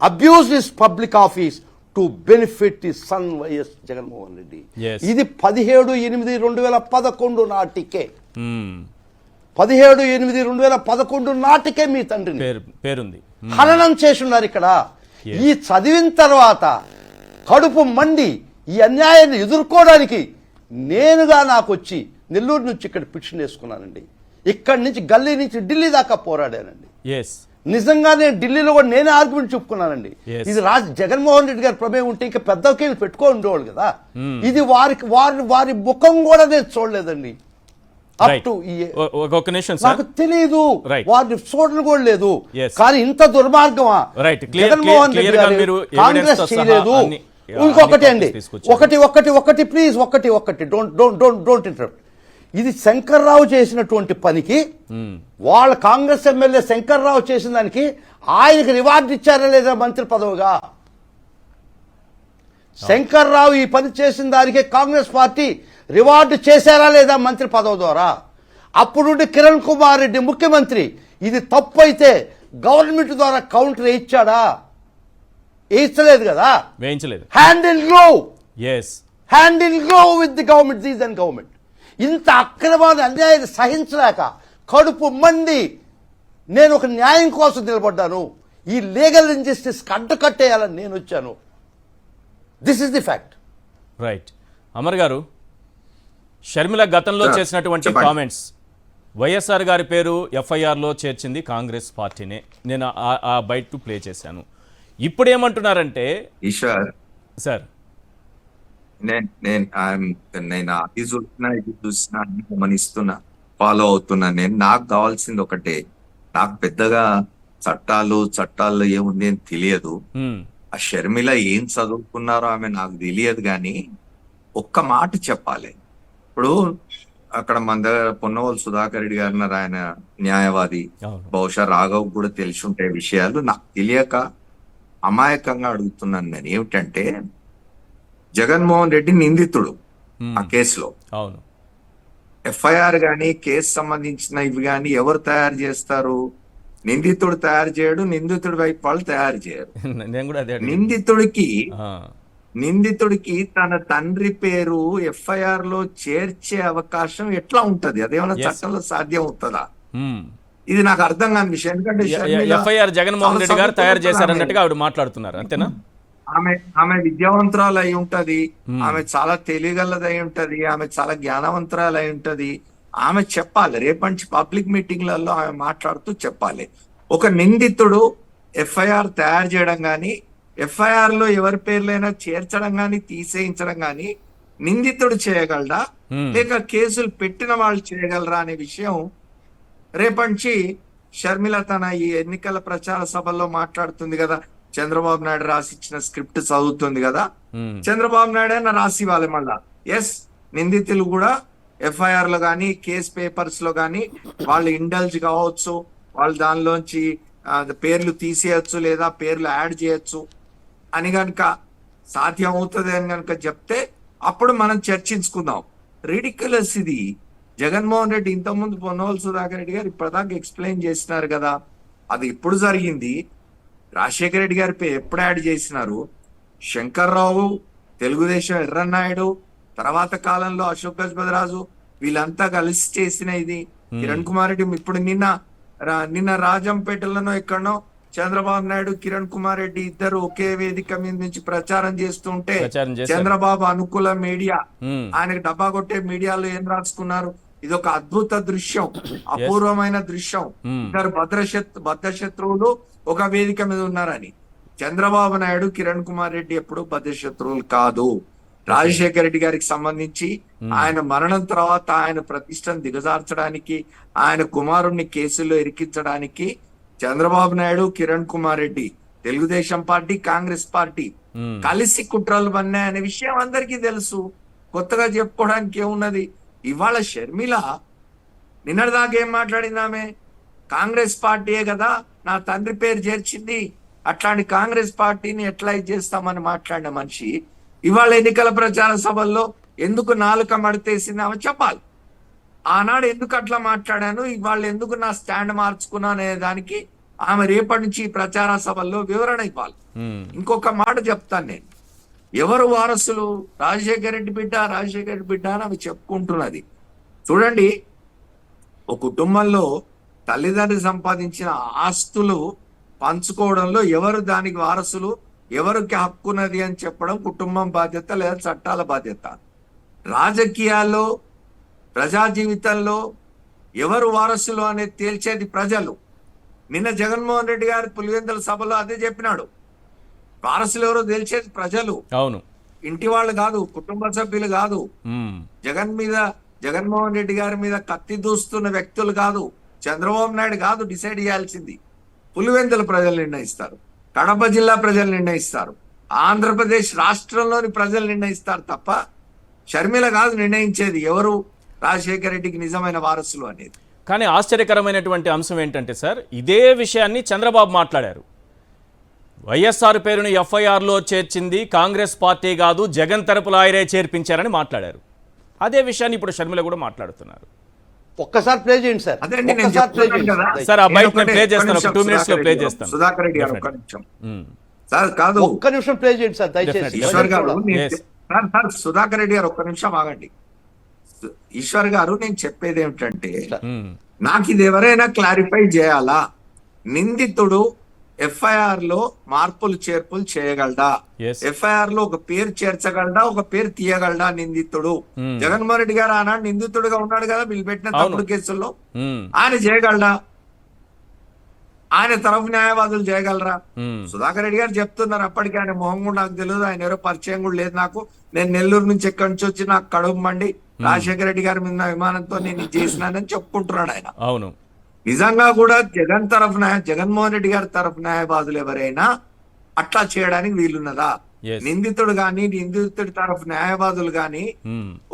abused his public office to benefit his son Y.S. Jaganmohan Reddy. Yes. ఇది 17/8/2011 నాటికే, మ్మ్. 17/8/2011 నాటికే మీ తండ్రిని పేరుంది. హననం చేసున్నారు ఇక్కడ. Yes. ఈ చదివిన తర్వాత కడుపు మండి ఈ అన్యాయాన్ని ఎదుర్కోవడానికి నేనుగా నాకు వచ్చి నెల్లూరు నుంచి ఇక్కడ పిటిషన్ వేసుకున్నానండి. ఇక్కడి నుంచి గల్లీ నుంచి ఢిల్లీ దాకా పోరాడానండి. ఎస్ నిజంగా నేను ఢిల్లీలో కూడా నేనే ఆర్గ్యుమెంట్ చెప్పుకున్నానండి. Yes. ఇది జగన్మోహన్ రెడ్డి గారి ప్రమేయం ఉంటే ఇంకా పెద్ద కేసులు పెట్టుకొని ఉండేవాళ్ళు కదా. ఇది వారి ముఖం కూడా నేను చూడలేదండి. Up right. టు ఒక నిమిషం నాకు సార్. తెలియదు, Right. వారిని చూడడం కూడా లేదు. Yes. కానీ ఇంత దుర్మార్గమా Right. Clear- Jaganmohan Reddy clear గా గారు మీరు కాంగ్రెస్ evidence తో సహా చేయలేదు. అన్ని- ఇంకొకటి అన్ని అండి, తీసుకొచ్చారు. ఒకటి ప్లీజ్, ఒకటి డోంట్ ఇంటరప్ట్. ఇది శంకర్రావు చేసినటువంటి పనికి, వాళ్ళ కాంగ్రెస్ ఎమ్మెల్యే శంకర్రావు చేసిన దానికి ఆయనకి రివార్డు ఇచ్చారా లేదా మంత్రి పదవిగా? శంకర్రావు ఈ పని చేసిన దానికి కాంగ్రెస్ పార్టీ రివార్డు చేశారా లేదా మంత్రి పదవి ద్వారా? అప్పుడు కిరణ్ కుమార్ రెడ్డి ముఖ్యమంత్రి, ఇది తప్పు అయితే గవర్నమెంట్ ద్వారా కౌంటర్ ఇచ్చాడా? వేయించలేదు కదా. వేయించలేదు. Hand in glove, yes hand in glove with the government, these and government. ఇంత అక్రమాన్ని అన్యాయాన్ని సహించలేక కడుపు మండి నేను ఒక న్యాయం కోసం నిలబడ్డాను. ఈ లీగల్ ఇంజస్టిస్ అడ్డుకట్టేయాలని నేను వచ్చాను. This is the fact. Right. Amar గారు, షర్మిల గతంలో సార్, చేసినటువంటి చెప్పండి. కామెంట్స్, వైఎస్ఆర్ గారి పేరు ఎఫ్ఐఆర్లో చేర్చింది కాంగ్రెస్ పార్టీనే. నేను ఆ బైట్ ప్లే చేశాను. ఇప్పుడు ఏమంటున్నారంటే ఈశ్వర్, సార్ నేను అది చూస్తున్నా ఇది చూస్తున్నా అన్ని గమనిస్తున్నా, ఫాలో అవుతున్నా. నాకు కావాల్సింది ఒకటే, నాకు పెద్దగా చట్టాల్లో ఏముంది అని తెలియదు. ఆ షర్మిల ఏం చదువుకున్నారో ఆమె నాకు తెలియదు, కానీ ఒక్క మాట చెప్పాలి. ఇప్పుడు అక్కడ మన దగ్గర పొన్నవోలు సుధాకర్ రెడ్డి గారు ఉన్నారు, ఆయన న్యాయవాది. అవును. బహుశా రాఘవ్ కూడా తెలిసి ఉంటాయి విషయాలు. నాకు తెలియక అమాయకంగా అడుగుతున్నాను నేను. ఏమిటంటే, జగన్మోహన్ రెడ్డి నిందితుడు ఆ కేసులో. అవును. ఎఫ్ఐఆర్ గాని కేసు సంబంధించిన ఇవి గాని ఎవరు తయారు చేస్తారు? నిందితుడు తయారు చేయడు, నిందితుడి వైపు వాళ్ళు తయారు చేయరు. నేను కూడా అదే అడిగాను. నిందితుడికి తన తండ్రి పేరు ఎఫ్ఐఆర్ లో చేర్చే అవకాశం ఎట్లా ఉంటది? అదేమన్నా Yes. చట్టంలో సాధ్యం అవుతుందా? మ్మ్. ఇది నాకు అర్థం కాని విషయం. ఎందుకంటే షర్మిల ఎఫ్ఐఆర్ జగన్మోహన్ రెడ్డి గారు తయారు చేశారన్నట్టుగా ఆవిడ మాట్లాడుతున్నారు, అంతేనా? ఆమె విద్యావంతురాలు అయి ఉంటది, ఆమె చాలా తెలియగలది అయి ఉంటది, ఆమె చాలా జ్ఞానవంతురాలు అయి ఉంటది. ఆమె చెప్పాలి, రేపటి పబ్లిక్ మీటింగ్లలో ఆమె మాట్లాడుతూ చెప్పాలి. ఒక నిందితుడు ఎఫ్ఐఆర్ తయారు చేయడం గాని, ఎఫ్ఐఆర్ లో ఎవరి పేర్లైనా చేర్చడం గాని తీసేయించడం గాని నిందితుడు చేయగలడా, లేక కేసులు పెట్టిన వాళ్ళు చేయగలరా అనే విషయం రేపటి షర్మిల తన ఈ ఎన్నికల ప్రచార సభల్లో మాట్లాడుతుంది కదా. చంద్రబాబు నాయుడు రాసిచ్చిన స్క్రిప్ట్ చదువుతుంది కదా. చంద్రబాబు నాయుడు అయినా రాసి ఇవ్వాలి మళ్ళా. ఎస్, నిందితులు కూడా ఎఫ్ఐఆర్ లో గానీ కేసు పేపర్స్ లో గానీ వాళ్ళు ఇండల్జ్ కావచ్చు, వాళ్ళు దానిలోంచి పేర్లు తీసేయచ్చు లేదా పేర్లు యాడ్ చేయొచ్చు అని గనక సాధ్యం అవుతుంది అని గనక చెప్తే అప్పుడు మనం చర్చించుకుందాం. రిడిక్యులస్ ఇది. జగన్మోహన్ రెడ్డి ఇంతకుముందు పొన్నవోలు సుధాకర్ రెడ్డి గారు ఇప్పటిదాకా ఎక్స్ప్లెయిన్ చేసినారు కదా. అది ఇప్పుడు జరిగింది. రాజశేఖర రెడ్డి గారిపై ఎప్పుడు యాడ్ చేసినారు? శంకర్రావు, తెలుగుదేశం ఎర్రన్నాయుడు, తర్వాత కాలంలో అశోక్ గజపతిరాజు వీళ్ళంతా కలిసి చేసిన ఇది. కిరణ్ కుమార్ రెడ్డి ఇప్పుడు నిన్న రాజంపేటలోనో ఎక్కడనో చంద్రబాబు నాయుడు, కిరణ్ కుమార్ రెడ్డి ఇద్దరు ఒకే వేదిక మీద నుంచి ప్రచారం చేస్తుంటే చంద్రబాబు అనుకూల మీడియా ఆయనకు డబ్బా కొట్టే మీడియాలో ఏం రాసుకున్నారు? ఇది ఒక అద్భుత దృశ్యం, అపూర్వమైన దృశ్యం. ఇద్దరు బద్ధశత్రువులు ఒక వేదిక మీద ఉన్నారని. చంద్రబాబు నాయుడు, కిరణ్ కుమార్ రెడ్డి ఎప్పుడు బద్ధశత్రువులు కాదు. రాజశేఖర రెడ్డి గారికి సంబంధించి ఆయన మరణం తర్వాత ఆయన ప్రతిష్టను దిగజార్చడానికి, ఆయన కుమారుణ్ణి కేసుల్లో ఇరికించడానికి చంద్రబాబు నాయుడు, కిరణ్ కుమార్ రెడ్డి, తెలుగుదేశం పార్టీ, కాంగ్రెస్ పార్టీ కలిసి కుట్రలు పన్నాయనే విషయం అందరికీ తెలుసు. కొత్తగా చెప్పుకోవడానికి ఏమున్నది? ఇవాళ షర్మిల నిన్నటిదాకా ఏం మాట్లాడింది? ఆమె కాంగ్రెస్ పార్టీయే కదా నా తండ్రి పేరు చేర్చింది, అట్లాంటి కాంగ్రెస్ పార్టీని ఎట్లా చేస్తామని మాట్లాడిన మనిషి ఇవాళ ఎన్నికల ప్రచార సభల్లో ఎందుకు నాలుక మడితేసింది ఆమె చెప్పాలి. ఆనాడు ఎందుకు అట్లా మాట్లాడాను, ఇవాళ ఎందుకు నా స్టాండ్ మార్చుకున్నాను అనే దానికి ఆమె రేపటి నుంచి ప్రచార సభల్లో వివరణ ఇవ్వాలి. ఇంకొక మాట చెప్తాను నేను, ఎవరు వారసులు? రాజశేఖర రెడ్డి బిడ్డ, రాజశేఖర రెడ్డి బిడ్డ అని ఆమె చెప్పుకుంటున్నది. చూడండి, ఒక కుటుంబంలో తల్లిదండ్రులు సంపాదించిన ఆస్తులు పంచుకోవడంలో ఎవరు దానికి వారసులు, ఎవరికి హక్కున్నది అని చెప్పడం కుటుంబం బాధ్యత లేదా చట్టాల బాధ్యత. రాజకీయాల్లో, ప్రజా జీవితంలో ఎవరు వారసులు అనేది తేల్చేది ప్రజలు. నిన్న జగన్మోహన్ రెడ్డి గారు పులివెందుల సభలో అదే చెప్పినాడు. వారసులు ఎవరో తేల్చేది ప్రజలు, అవును, ఇంటి వాళ్ళు కాదు, కుటుంబ సభ్యులు కాదు. జగన్మోహన్ రెడ్డి గారి మీద కత్తి దూస్తున్న వ్యక్తులు కాదు, చంద్రబాబు నాయుడు కాదు డిసైడ్ చేయాల్సింది. పులివెందుల ప్రజలు నిర్ణయిస్తారు, కడప జిల్లా ప్రజలు నిర్ణయిస్తారు, ఆంధ్రప్రదేశ్ రాష్ట్రంలోని ప్రజలు నిర్ణయిస్తారు తప్ప షర్మిల కాదు నిర్ణయించేది ఎవరు రాజశేఖర రెడ్డికి నిజమైన వారసులు అనేది. కానీ ఆశ్చర్యకరమైనటువంటి అంశం ఏంటంటే సార్, ఇదే విషయాన్ని చంద్రబాబు మాట్లాడారు. వైఎస్ఆర్ పేరును ఎఫ్ఐఆర్లో చేర్చింది కాంగ్రెస్ పార్టీ కాదు, జగన్ తరపు లాయరే చేర్పించారని మాట్లాడారు. అదే విషయాన్ని ఇప్పుడు షర్మిల కూడా మాట్లాడుతున్నారు. ఒక్కసారి ప్లే చేయండి సార్. సార్ ఆ బైక్ నేను ప్లే చేస్తాను, ఒక 2 minutes లో ప్లే చేస్తాను. సుధాకర్ రెడ్డి గారు ఒక్క నిమిషం సార్, కాదు ఒక్క నిమిషం ప్లే చేయండి సార్ దయచేసి. ఈశ్వర్ గారు సార్ సుధాకర్ రెడ్డి గారు ఒక్క నిమిషం ఆగండి. ఈశ్వర్ గారు, నేను చెప్పేది ఏమిటంటే, నాకు ఇది ఎవరైనా క్లారిఫై చేయాలా? నిందితుడు ఎఫ్ఐఆర్ లో మార్పులు చేర్పులు చేయగలడా? ఎఫ్ఐఆర్ లో ఒక పేరు చేర్చగలడా, ఒక పేరు తీయగలడా నిందితుడు? జగన్మోహన్ రెడ్డి గారు ఆనాడు నిందితుడుగా ఉన్నాడు కదా వీళ్ళు పెట్టిన తప్పుడు కేసుల్లో. ఆయన చేయగలడా? ఆయన తరఫు న్యాయవాదులు చేయగలరా? సుధాకర్ రెడ్డి గారు చెప్తున్నారు, అప్పటికి ఆయన మొహం కూడా నాకు తెలియదు, ఆయన ఎవరో పరిచయం కూడా లేదు నాకు, నేను నెల్లూరు నుంచి ఎక్కడి నుంచి వచ్చి నాకు కడుపు మండి రాజశేఖర రెడ్డి గారి మీద విమానంతో నేను చేసినానని చెప్పుకుంటున్నాడు ఆయన. అవును, నిజంగా కూడా జగన్మోహన్ రెడ్డి గారి తరఫు న్యాయవాదులు ఎవరైనా అట్లా చేయడానికి వీలున్నదా? నిందితుడు గాని, నిందితుడి తరఫు న్యాయవాదులు గాని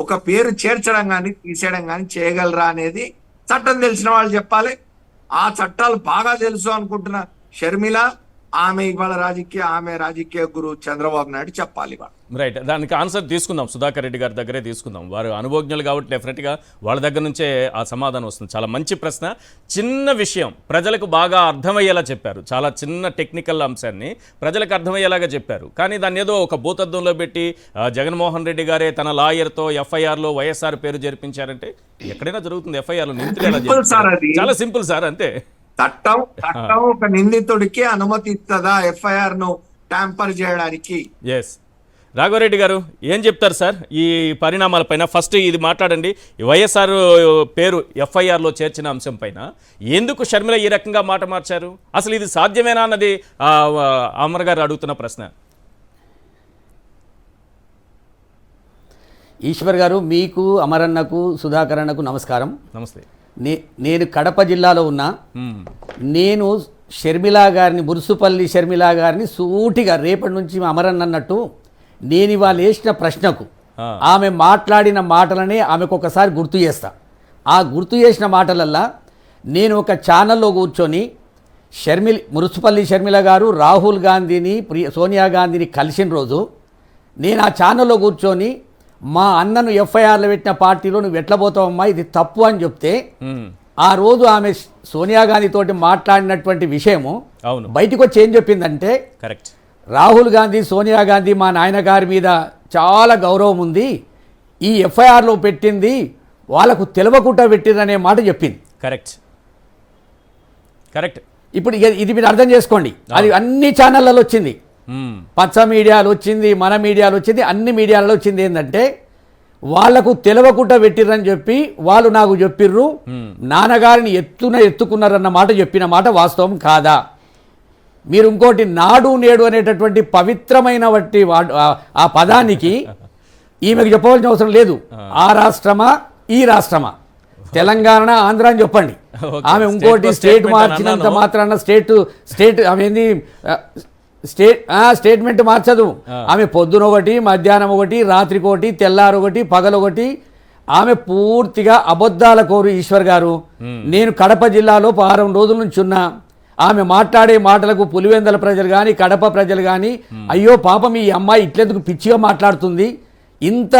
ఒక పేరు చేర్చడం గాని తీసేయడం గాని చేయగలరా అనేది చట్టం తెలిసిన వాళ్ళు చెప్పాలి. ఆ చట్టాలు బాగా తెలుసు అనుకుంటున్న షర్మిల, ఆమె రాజకీయ గురువు చంద్రబాబు నాయుడు చెప్పాలి. రైట్, దానికి ఆన్సర్ తీసుకుందాం, సుధాకర్ రెడ్డి గారి దగ్గరే తీసుకుందాం. వారు అనుభవజ్ఞులు కాబట్టి డెఫినెట్గా వాళ్ళ దగ్గర నుంచే ఆ సమాధానం వస్తుంది. చాలా మంచి ప్రశ్న, చిన్న విషయం ప్రజలకు బాగా అర్థమయ్యేలా చెప్పారు. చాలా చిన్న టెక్నికల్ అంశాన్ని ప్రజలకు అర్థమయ్యేలాగా చెప్పారు. కానీ దాన్ని ఏదో ఒక భూతద్దంలో పెట్టి జగన్మోహన్ రెడ్డి గారే తన లాయర్తో ఎఫ్ఐఆర్లో వైఎస్ఆర్ పేరు జరిపించారంటే ఎక్కడైనా జరుగుతుంది? ఎఫ్ఐఆర్లో చాలా సింపుల్ సార్, అంతే. చట్టం ఒక నిందితుడికి అనుమతి ఇస్తుందా ఎఫ్ఐఆర్ ను ట్యాంపర్ చేయడానికి? ఎస్, రాఘవరెడ్డి గారు ఏం చెప్తారు సార్ ఈ పరిణామాలపైన? ఫస్ట్ ఇది మాట్లాడండి, వైఎస్ఆర్ పేరు ఎఫ్ఐఆర్లో చేర్చిన అంశం పైన ఎందుకు షర్మిల ఈ రకంగా మాట మార్చారు? అసలు ఇది సాధ్యమేనా అన్నది అమర్ గారు అడుగుతున్న ప్రశ్న. ఈశ్వర్ గారు, మీకు, అమరన్నకు, సుధాకర్ అన్నకు నమస్కారం. నమస్తే. నేను కడప జిల్లాలో ఉన్నా. నేను షర్మిలా గారిని, మురుసుపల్లి షర్మిలా గారిని సూటిగా రేపటి నుంచి అమరన్న అన్నట్టు నేను ఇవాళ వేసిన ప్రశ్నకు ఆమె మాట్లాడిన మాటలనే ఆమెకు ఒకసారి గుర్తు చేస్తా. ఆ గుర్తు చేసిన మాటలల్లా నేను ఒక ఛానల్లో కూర్చొని మురుసుపల్లి షర్మిల గారు రాహుల్ గాంధీని, సోనియా గాంధీని కలిసిన రోజు నేను ఆ ఛానల్లో కూర్చొని మా అన్నను ఎఫ్ఐఆర్లో పెట్టిన పార్టీలో నువ్వు ఎట్లా పోతావమ్మా, ఇది తప్పు అని చెప్తే ఆ రోజు ఆమె సోనియా గాంధీ తోటి మాట్లాడినటువంటి విషయము అవును. బయటకు వచ్చి ఏం చెప్పిందంటే, కరెక్ట్. రాహుల్ గాంధీ సోనియా గాంధీ మా నాయనగారి మీద చాలా గౌరవం ఉంది, ఈ ఎఫ్ఐఆర్లో పెట్టింది వాళ్ళకు తెలవకుండా పెట్టిందనే మాట చెప్పింది. కరెక్ట్. కరెక్ట్. ఇప్పుడు ఇది మీరు అర్థం చేసుకోండి. అది అన్ని ఛానళ్ళలో వచ్చింది, పచ్చ మీడియాలో వచ్చింది, మన మీడియాలో వచ్చింది, అన్ని మీడియాలలో వచ్చింది. ఏంటంటే వాళ్లకు తెలవకుండా పెట్టిర్రని చెప్పి వాళ్ళు నాకు చెప్పిర్రు, నాన్నగారిని ఎత్తుకున్నారన్న మాట చెప్పిన మాట వాస్తవం కాదా? మీరు ఇంకోటి నాడు నేడు అనేటటువంటి పవిత్రమైన ఆ పదానికి ఈమెకు చెప్పవలసిన అవసరం లేదు. ఆ రాష్ట్రమా ఈ రాష్ట్రమా, తెలంగాణ ఆంధ్ర అని చెప్పండి. ఆమె ఇంకోటి స్టేట్ మార్చినంత మాత్రాన స్టేట్ ఆమె ఏంది స్టేట్మెంట్ మార్చదు. ఆమె పొద్దున ఒకటి, మధ్యాహ్నం ఒకటి, రాత్రికి ఒకటి, తెల్లారు ఒకటి, పగలొకటి. ఆమె పూర్తిగా అబద్ధాల కోరు. ఈశ్వర్ గారు, నేను కడప జిల్లాలో 6 రోజుల నుంచి ఉన్నా. ఆమె మాట్లాడే మాటలకు పులివెందల ప్రజలు కానీ కడప ప్రజలు కానీ అయ్యో పాపం ఈ అమ్మాయి ఇట్లెందుకు పిచ్చిగా మాట్లాడుతుంది, ఇంత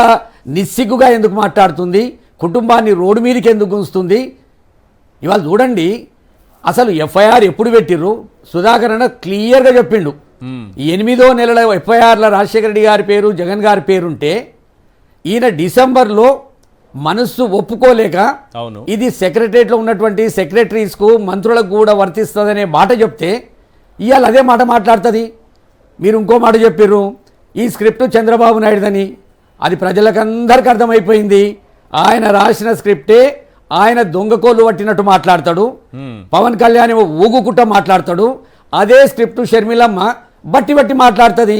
నిస్సిగ్గుగా ఎందుకు మాట్లాడుతుంది, కుటుంబాన్ని రోడ్డు మీదకి ఎందుకు ఉంచుతుంది. ఇవాళ చూడండి, అసలు ఎఫ్ఐఆర్ ఎప్పుడు పెట్టిర్రు సుధాకర్ అన్న క్లియర్గా చెప్పిండు. 8వ నెలల ఎఫ్ఐఆర్ల రాజశేఖర రెడ్డి గారి పేరు, జగన్ గారి పేరుంటే ఈయన డిసెంబర్లో మనస్సు ఒప్పుకోలేక ఇది సెక్రటరియట్లో ఉన్నటువంటి సెక్రటరీస్కు మంత్రులకు కూడా వర్తిస్తుందనే మాట చెప్తే ఇవాళ అదే మాట మాట్లాడుతుంది. మీరు ఇంకో మాట చెప్పిర్రు, ఈ స్క్రిప్ట్ చంద్రబాబు నాయుడుదని. అది ప్రజలకందరికీ అర్థమైపోయింది. ఆయన రాసిన స్క్రిప్టే ఆయన దొంగకోళ్ళు పట్టినట్టు మాట్లాడతాడు, పవన్ కళ్యాణ్ ఊగుకుంట మాట్లాడతాడు. అదే స్క్రిప్ట్ షర్మిలమ్మ బట్టి బట్టి మాట్లాడుతుంది.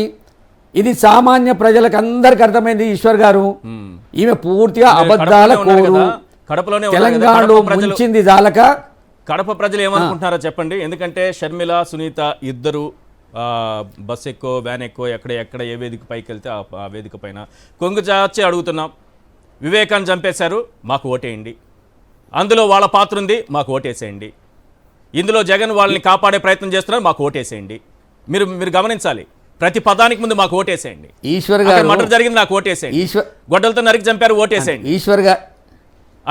ఇది సామాన్య ప్రజలకు అందరికి అర్థమైంది. ఈశ్వర్ గారు, ఈమె పూర్తిగా అబద్ధాల కోరు. తెలంగాణలో ముంచింది జాలక. కడప ప్రజలు ఏమనుకుంటున్నారో చెప్పండి. ఎందుకంటే షర్మిల, సునీత ఇద్దరు బస్ ఎక్కువ, వ్యాన్ ఎక్కువ, ఎక్కడ ఏ వేదిక పైకి వెళ్తే ఆ వేదిక పైన కొంగు చాచి అడుగుతున్నాం, వివేకాన్ని చంపేశారు, మాకు ఓటేయండి. అందులో వాళ్ళ పాత్ర ఉంది, మాకు ఓటేసేయండి. ఇందులో జగన్ వాళ్ళని కాపాడే ప్రయత్నం చేస్తున్నారు, మాకు ఓటేసేయండి. మీరు గమనించాలి, ప్రతి పదానికి ముందు మాకు ఓటేసేయండి. ఈశ్వర్ గారు, మర్డర్ జరిగింది, నాకు ఓటేసేయండి. గొడ్డలతో నరికి చంపారు, ఓటేసేయండి. ఈశ్వర్ గారు,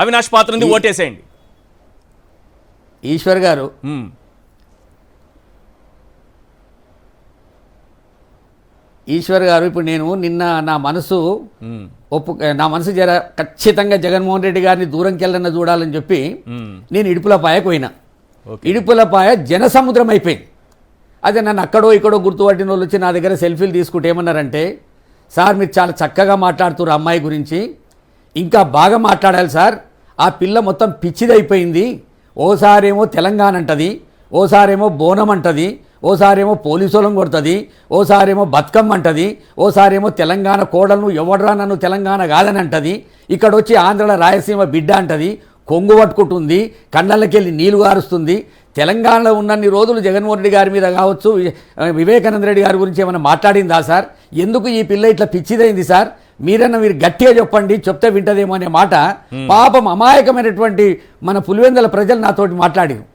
అవినాష్ పాత్ర ఉంది, ఓటేసేయండి. ఈశ్వర్ గారు, ఈశ్వర్ గారు, ఇప్పుడు నేను నిన్న నా మనసు జర ఖచ్చితంగా జగన్మోహన్ రెడ్డి గారిని దూరంకి వెళ్ళన్న చూడాలని చెప్పి నేను ఇడుపులపాయకు పోయినా. ఇడుపులపాయ జనసముద్రం అయిపోయింది. అదే నన్ను అక్కడో ఇక్కడో గుర్తుపట్టిన వాళ్ళు వచ్చి నా దగ్గర సెల్ఫీలు తీసుకుంటే ఏమన్నారంటే, సార్ మీరు చాలా చక్కగా మాట్లాడుతున్నారు అమ్మాయి గురించి, ఇంకా బాగా మాట్లాడాలి సార్, ఆ పిల్ల మొత్తం పిచ్చిదైపోయింది, ఓసారేమో తెలంగాణ అంటది, ఓసారేమో బోనం అంటది, ఓసారేమో పోలీసులను కొడుతుంది, ఓసారేమో బతుకమ్మ అంటది, ఓసారేమో తెలంగాణ కోడలను ఎవడరా నన్ను తెలంగాణ కాదని అంటది, ఇక్కడ వచ్చి ఆంధ్రలో రాయలసీమ బిడ్డ అంటది, కొంగు పట్టుకుంటుంది, కళ్ళకి వెళ్ళి నీళ్లు గారుస్తుంది. తెలంగాణలో ఉన్నన్ని రోజులు జగన్మోహన్ రెడ్డి గారి మీద కావచ్చు, వివేకానంద రెడ్డి గారి గురించి ఏమైనా మాట్లాడిందా సార్? ఎందుకు ఈ పిల్ల ఇట్లా పిచ్చిదైంది సార్? మీరు గట్టిగా చెప్పండి, చెప్తే వింటదేమో అనే మాట పాపం అమాయకమైనటువంటి మన పులివెందుల ప్రజలు నాతోటి మాట్లాడారు.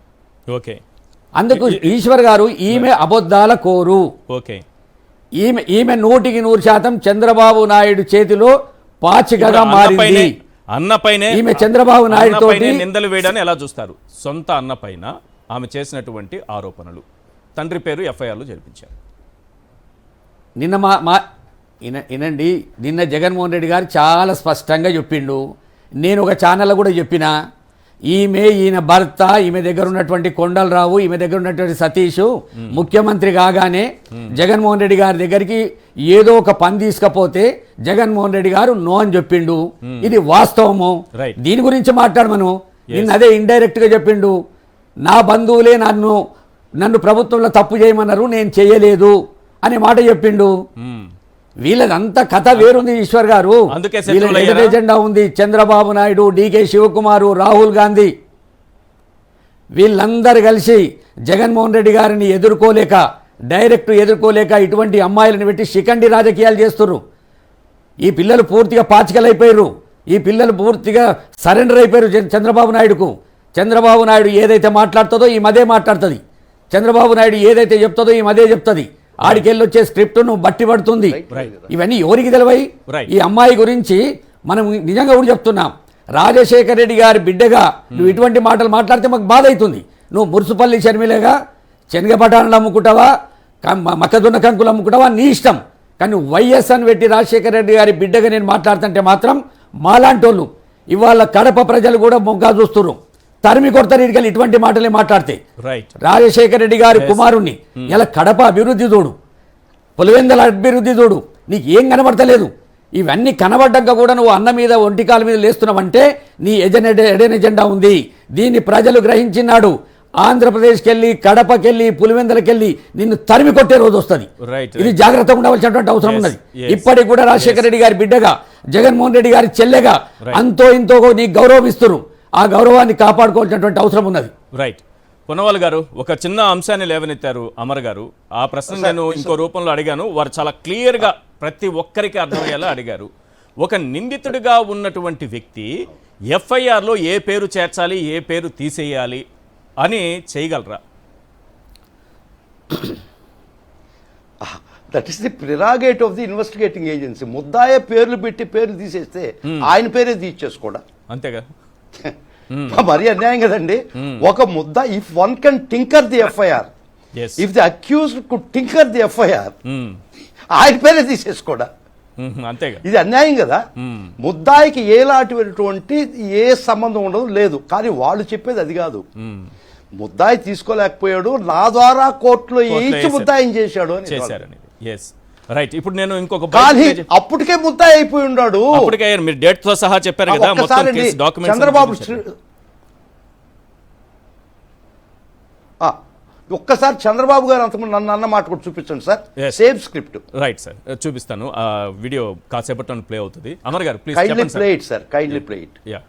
ఓకే, అందుకు ఈశ్వర్ గారు, ఈమె అబద్ధాల కోరు. ఓకే, ఈమె 100% చంద్రబాబు నాయుడు చేతిలో పాచికగా మారింది. అన్నపైనే ఈమె చంద్రబాబు నాయుడు తోటి నిందలు వేయడాన్ని ఎలా చూస్తారు? సొంత అన్నపైన ఆమె చేసినటువంటి ఆరోపణలు, తండ్రి పేరు ఎఫ్ఐఆర్లు జరిపించారు. వినండి, నిన్న జగన్మోహన్ రెడ్డి గారు చాలా స్పష్టంగా చెప్పిండు. నేను ఒక ఛానల్లో కూడా చెప్పిన, ఈయన భర్త, ఈమె దగ్గర ఉన్నటువంటి కొండలరావు, ఈమె దగ్గర ఉన్నటువంటి సతీష్ ముఖ్యమంత్రి కాగానే జగన్మోహన్ రెడ్డి గారి దగ్గరికి ఏదో ఒక పని తీసుకపోతే జగన్మోహన్ రెడ్డి గారు నో అని చెప్పిండు. ఇది వాస్తవము. దీని గురించి మాట్లాడమను. నిన్న అదే ఇండైరెక్ట్ గా చెప్పిండు, నా బంధువులే నన్ను ప్రభుత్వంలో తప్పు చేయమన్నారు, నేను చేయలేదు అనే మాట చెప్పిండు. వీళ్ళదంతా కథ వేరుంది ఈశ్వర్ గారు. వీళ్ళ ఎజెండా ఉంది. చంద్రబాబు నాయుడు, డికే శివకుమారు, రాహుల్ గాంధీ వీళ్ళందరూ కలిసి జగన్మోహన్ రెడ్డి గారిని ఎదుర్కోలేక ఇటువంటి అమ్మాయిలను పెట్టి శిఖండి రాజకీయాలు చేస్తున్నారు. ఈ పిల్లలు పూర్తిగా పాచికలైపోయారు. ఈ పిల్లలు పూర్తిగా సరెండర్ అయిపోయారు చంద్రబాబు నాయుడుకు. చంద్రబాబు నాయుడు ఏదైతే మాట్లాడుతుందో ఈ మదే మాట్లాడుతుంది. చంద్రబాబు నాయుడు ఏదైతే చెప్తుందో ఈ మదే చెప్తుంది. ఆడికెళ్ళి వచ్చే స్క్రిప్ట్ను బట్టి పడుతుంది. ఇవన్నీ ఎవరికి తెలివై? ఈ అమ్మాయి గురించి మనం నిజంగా కూడా చెప్తున్నాం. రాజశేఖర రెడ్డి గారి బిడ్డగా నువ్వు ఇటువంటి మాటలు మాట్లాడితే మాకు బాధ అవుతుంది. నువ్వు మురుసుపల్లి షర్మిలగా శనగపటాలను అమ్ముకుంటావా, మొక్కజొన్న కంకులు అమ్ముకుంటావా, నీ ఇష్టం. కానీ వైఎస్ అని పెట్టి రాజశేఖర రెడ్డి గారి బిడ్డగా నేను మాట్లాడుతుంటే మాత్రం మాలాంటోళ్ళు ఇవాళ కడప ప్రజలు కూడా మొగ్గా చూస్తున్నారు. తరిమి కొడతారు ఇటుకలు ఇటువంటి మాటలే మాట్లాడితే. రైట్. రాజశేఖర రెడ్డి గారి కుమారుణ్ణి ఇలా కడప అభివృద్ధి చూడు, పులివెందల అభివృద్ధి చూడు, నీకు ఏం కనబడతలేదు. ఇవన్నీ కనబడ్డాక కూడా నువ్వు అన్న మీద ఒంటికాల మీద లేస్తున్నావంటే నీ ఎడెన్ ఎజెండా ఉంది. దీన్ని ప్రజలు గ్రహించినాడు. ఆంధ్రప్రదేశ్కి వెళ్ళి, కడపకి వెళ్ళి, పులివెందలకి వెళ్ళి నిన్ను తరిమి కొట్టే రోజు వస్తుంది. ఇది జాగ్రత్తగా ఉండవలసినటువంటి అవసరం ఉన్నది. ఇప్పటికి కూడా రాజశేఖర రెడ్డి గారి బిడ్డగా, జగన్మోహన్ రెడ్డి గారి చెల్లెగా అంతో ఇంతో నీకు గౌరవిస్తున్నారు. ఆ గౌరవాన్ని కాపాడుకోవాల్సినటువంటి అవసరం ఉన్నది. రైట్. పొన్నవాళ్ళు గారు ఒక చిన్న అంశాన్ని లేవనెత్తారు అమర్ గారు. ఆ ప్రశ్న నేను ఇంకో రూపంలో అడిగాను. వారు చాలా క్లియర్గా ప్రతి ఒక్కరికి అర్థమయ్యేలా అడిగారు. ఒక నిందితుడిగా ఉన్నటువంటి వ్యక్తి ఎఫ్ఐఆర్లో ఏ పేరు చేర్చాలి, ఏ పేరు తీసేయాలి అని చేయగలరా? That is the prerogative of the investigating agency. ముద్దాయే పేర్లు పెట్టి పేర్లు తీసేస్తే ఆయన పేరే తీసేసుకోవడం అంతేగా. మరి అన్యాయం కదండి. ఒక ముద్ద, if one can tinker the FIR, if the accused could tinker the FIR, ఆయన పేరే తీసేసుకోవడం అంతేగా. ఇది అన్యాయం కదా. ముద్దాయికి ఎలాంటిటువంటి ఏ సంబంధం ఉండదు, లేదు. కానీ వాళ్ళు చెప్పేది అది కాదు. ముద్దాయి తీసుకోలేకపోయాడు, నా ద్వారా కోర్టులో వేయించి ముద్దాయిని చేశాడు అని చేశారని. రైట్. ఇప్పుడు నేను ఇంకొక అప్పటికే ముద్దాయి అయిపోయి ఉన్నాడు. అప్పటికే మీరు డేట్ తో సహా చెప్పారు కదా మొత్తం కేసు డాక్యుమెంట్స్. చంద్రబాబు ఒక్కసారి చంద్రబాబు గారు అంతకుముందు నన్ను అన్న మాట కూడా చూపించండి sir. Same script. Right sir, చూపిస్తాను. ఆ వీడియో కాసేపట్లో ప్లే అవుతుంది. అమర్ గారు please kindly play it sir, kindly play it. Yeah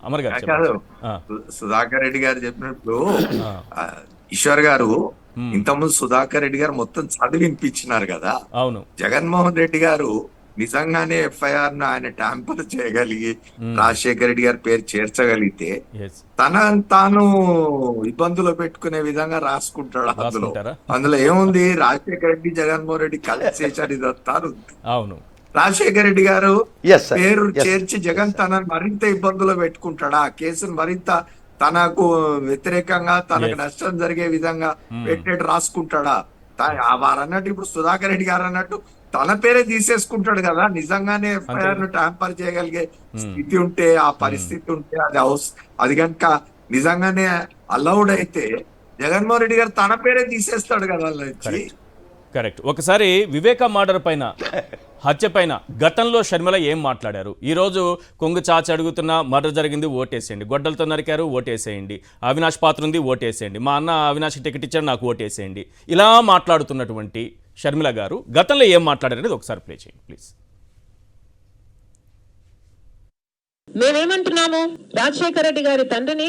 Amar గారు సుధాకర్ రెడ్డి గారు చెప్పినప్పుడు ఈశ్వర్ గారు ఇంతకుముందు సుధాకర్ రెడ్డి గారు మొత్తం చదివి వినిపించినారు కదా. అవును. జగన్మోహన్ రెడ్డి గారు నిజంగానే ఎఫ్ఐఆర్ ను ఆయన ట్యాంపర్ చేయగలిగి రాజశేఖర రెడ్డి గారి పేరు చేర్చగలిగితే తాను ఇబ్బందులు పెట్టుకునే విధంగా రాసుకుంటాడు. అందులో ఏముంది, రాజశేఖర రెడ్డి జగన్మోహన్ రెడ్డి కలిసి చేశారు, ఇదంతా అవును. రాజశేఖర రెడ్డి గారు పేరు చేర్చి జగన్ తనని మరింత ఇబ్బందులు పెట్టుకుంటాడా, ఆ కేసును మరింత తనకు వ్యతిరేకంగా తనకు నష్టం జరిగే విధంగా పెట్టేట్టు రాసుకుంటాడా? వారు అన్నట్టు ఇప్పుడు సుధాకర్ రెడ్డి గారు అన్నట్టు తన పేరే తీసేసుకుంటాడు కదా. నిజంగానే ఎఫ్ఐఆర్ ను ట్యాంపర్ చేయగలిగే స్థితి ఉంటే, ఆ పరిస్థితి ఉంటే, అది కనుక నిజంగానే అలౌడ్ అయితే జగన్మోహన్ రెడ్డి గారు తన పేరే తీసేస్తాడు కదా. కరెక్ట్. ఒకసారి వివేక మర్డర్ పైన, హత్య పైన గతంలో షర్మిల ఏం మాట్లాడారు? ఈరోజు కొంగు చాచి అడుగుతున్న మర్డర్ జరిగింది ఓటేసేయండి, గొడ్డలతో నరికారు ఓటేసేయండి, అవినాష్ పాత్ర ఉంది ఓటేసేయండి, మా అన్న అవినాష్ టికెట్ ఇచ్చాడు నాకు ఓటేసేయండి, ఇలా మాట్లాడుతున్నటువంటి షర్మిల గారు గతంలో ఏం మాట్లాడారు అనేది ఒకసారి ప్లే చేయండి ప్లీజ్. మేమేమంటున్నాము, రాజశేఖర రెడ్డి గారి తండ్రిని,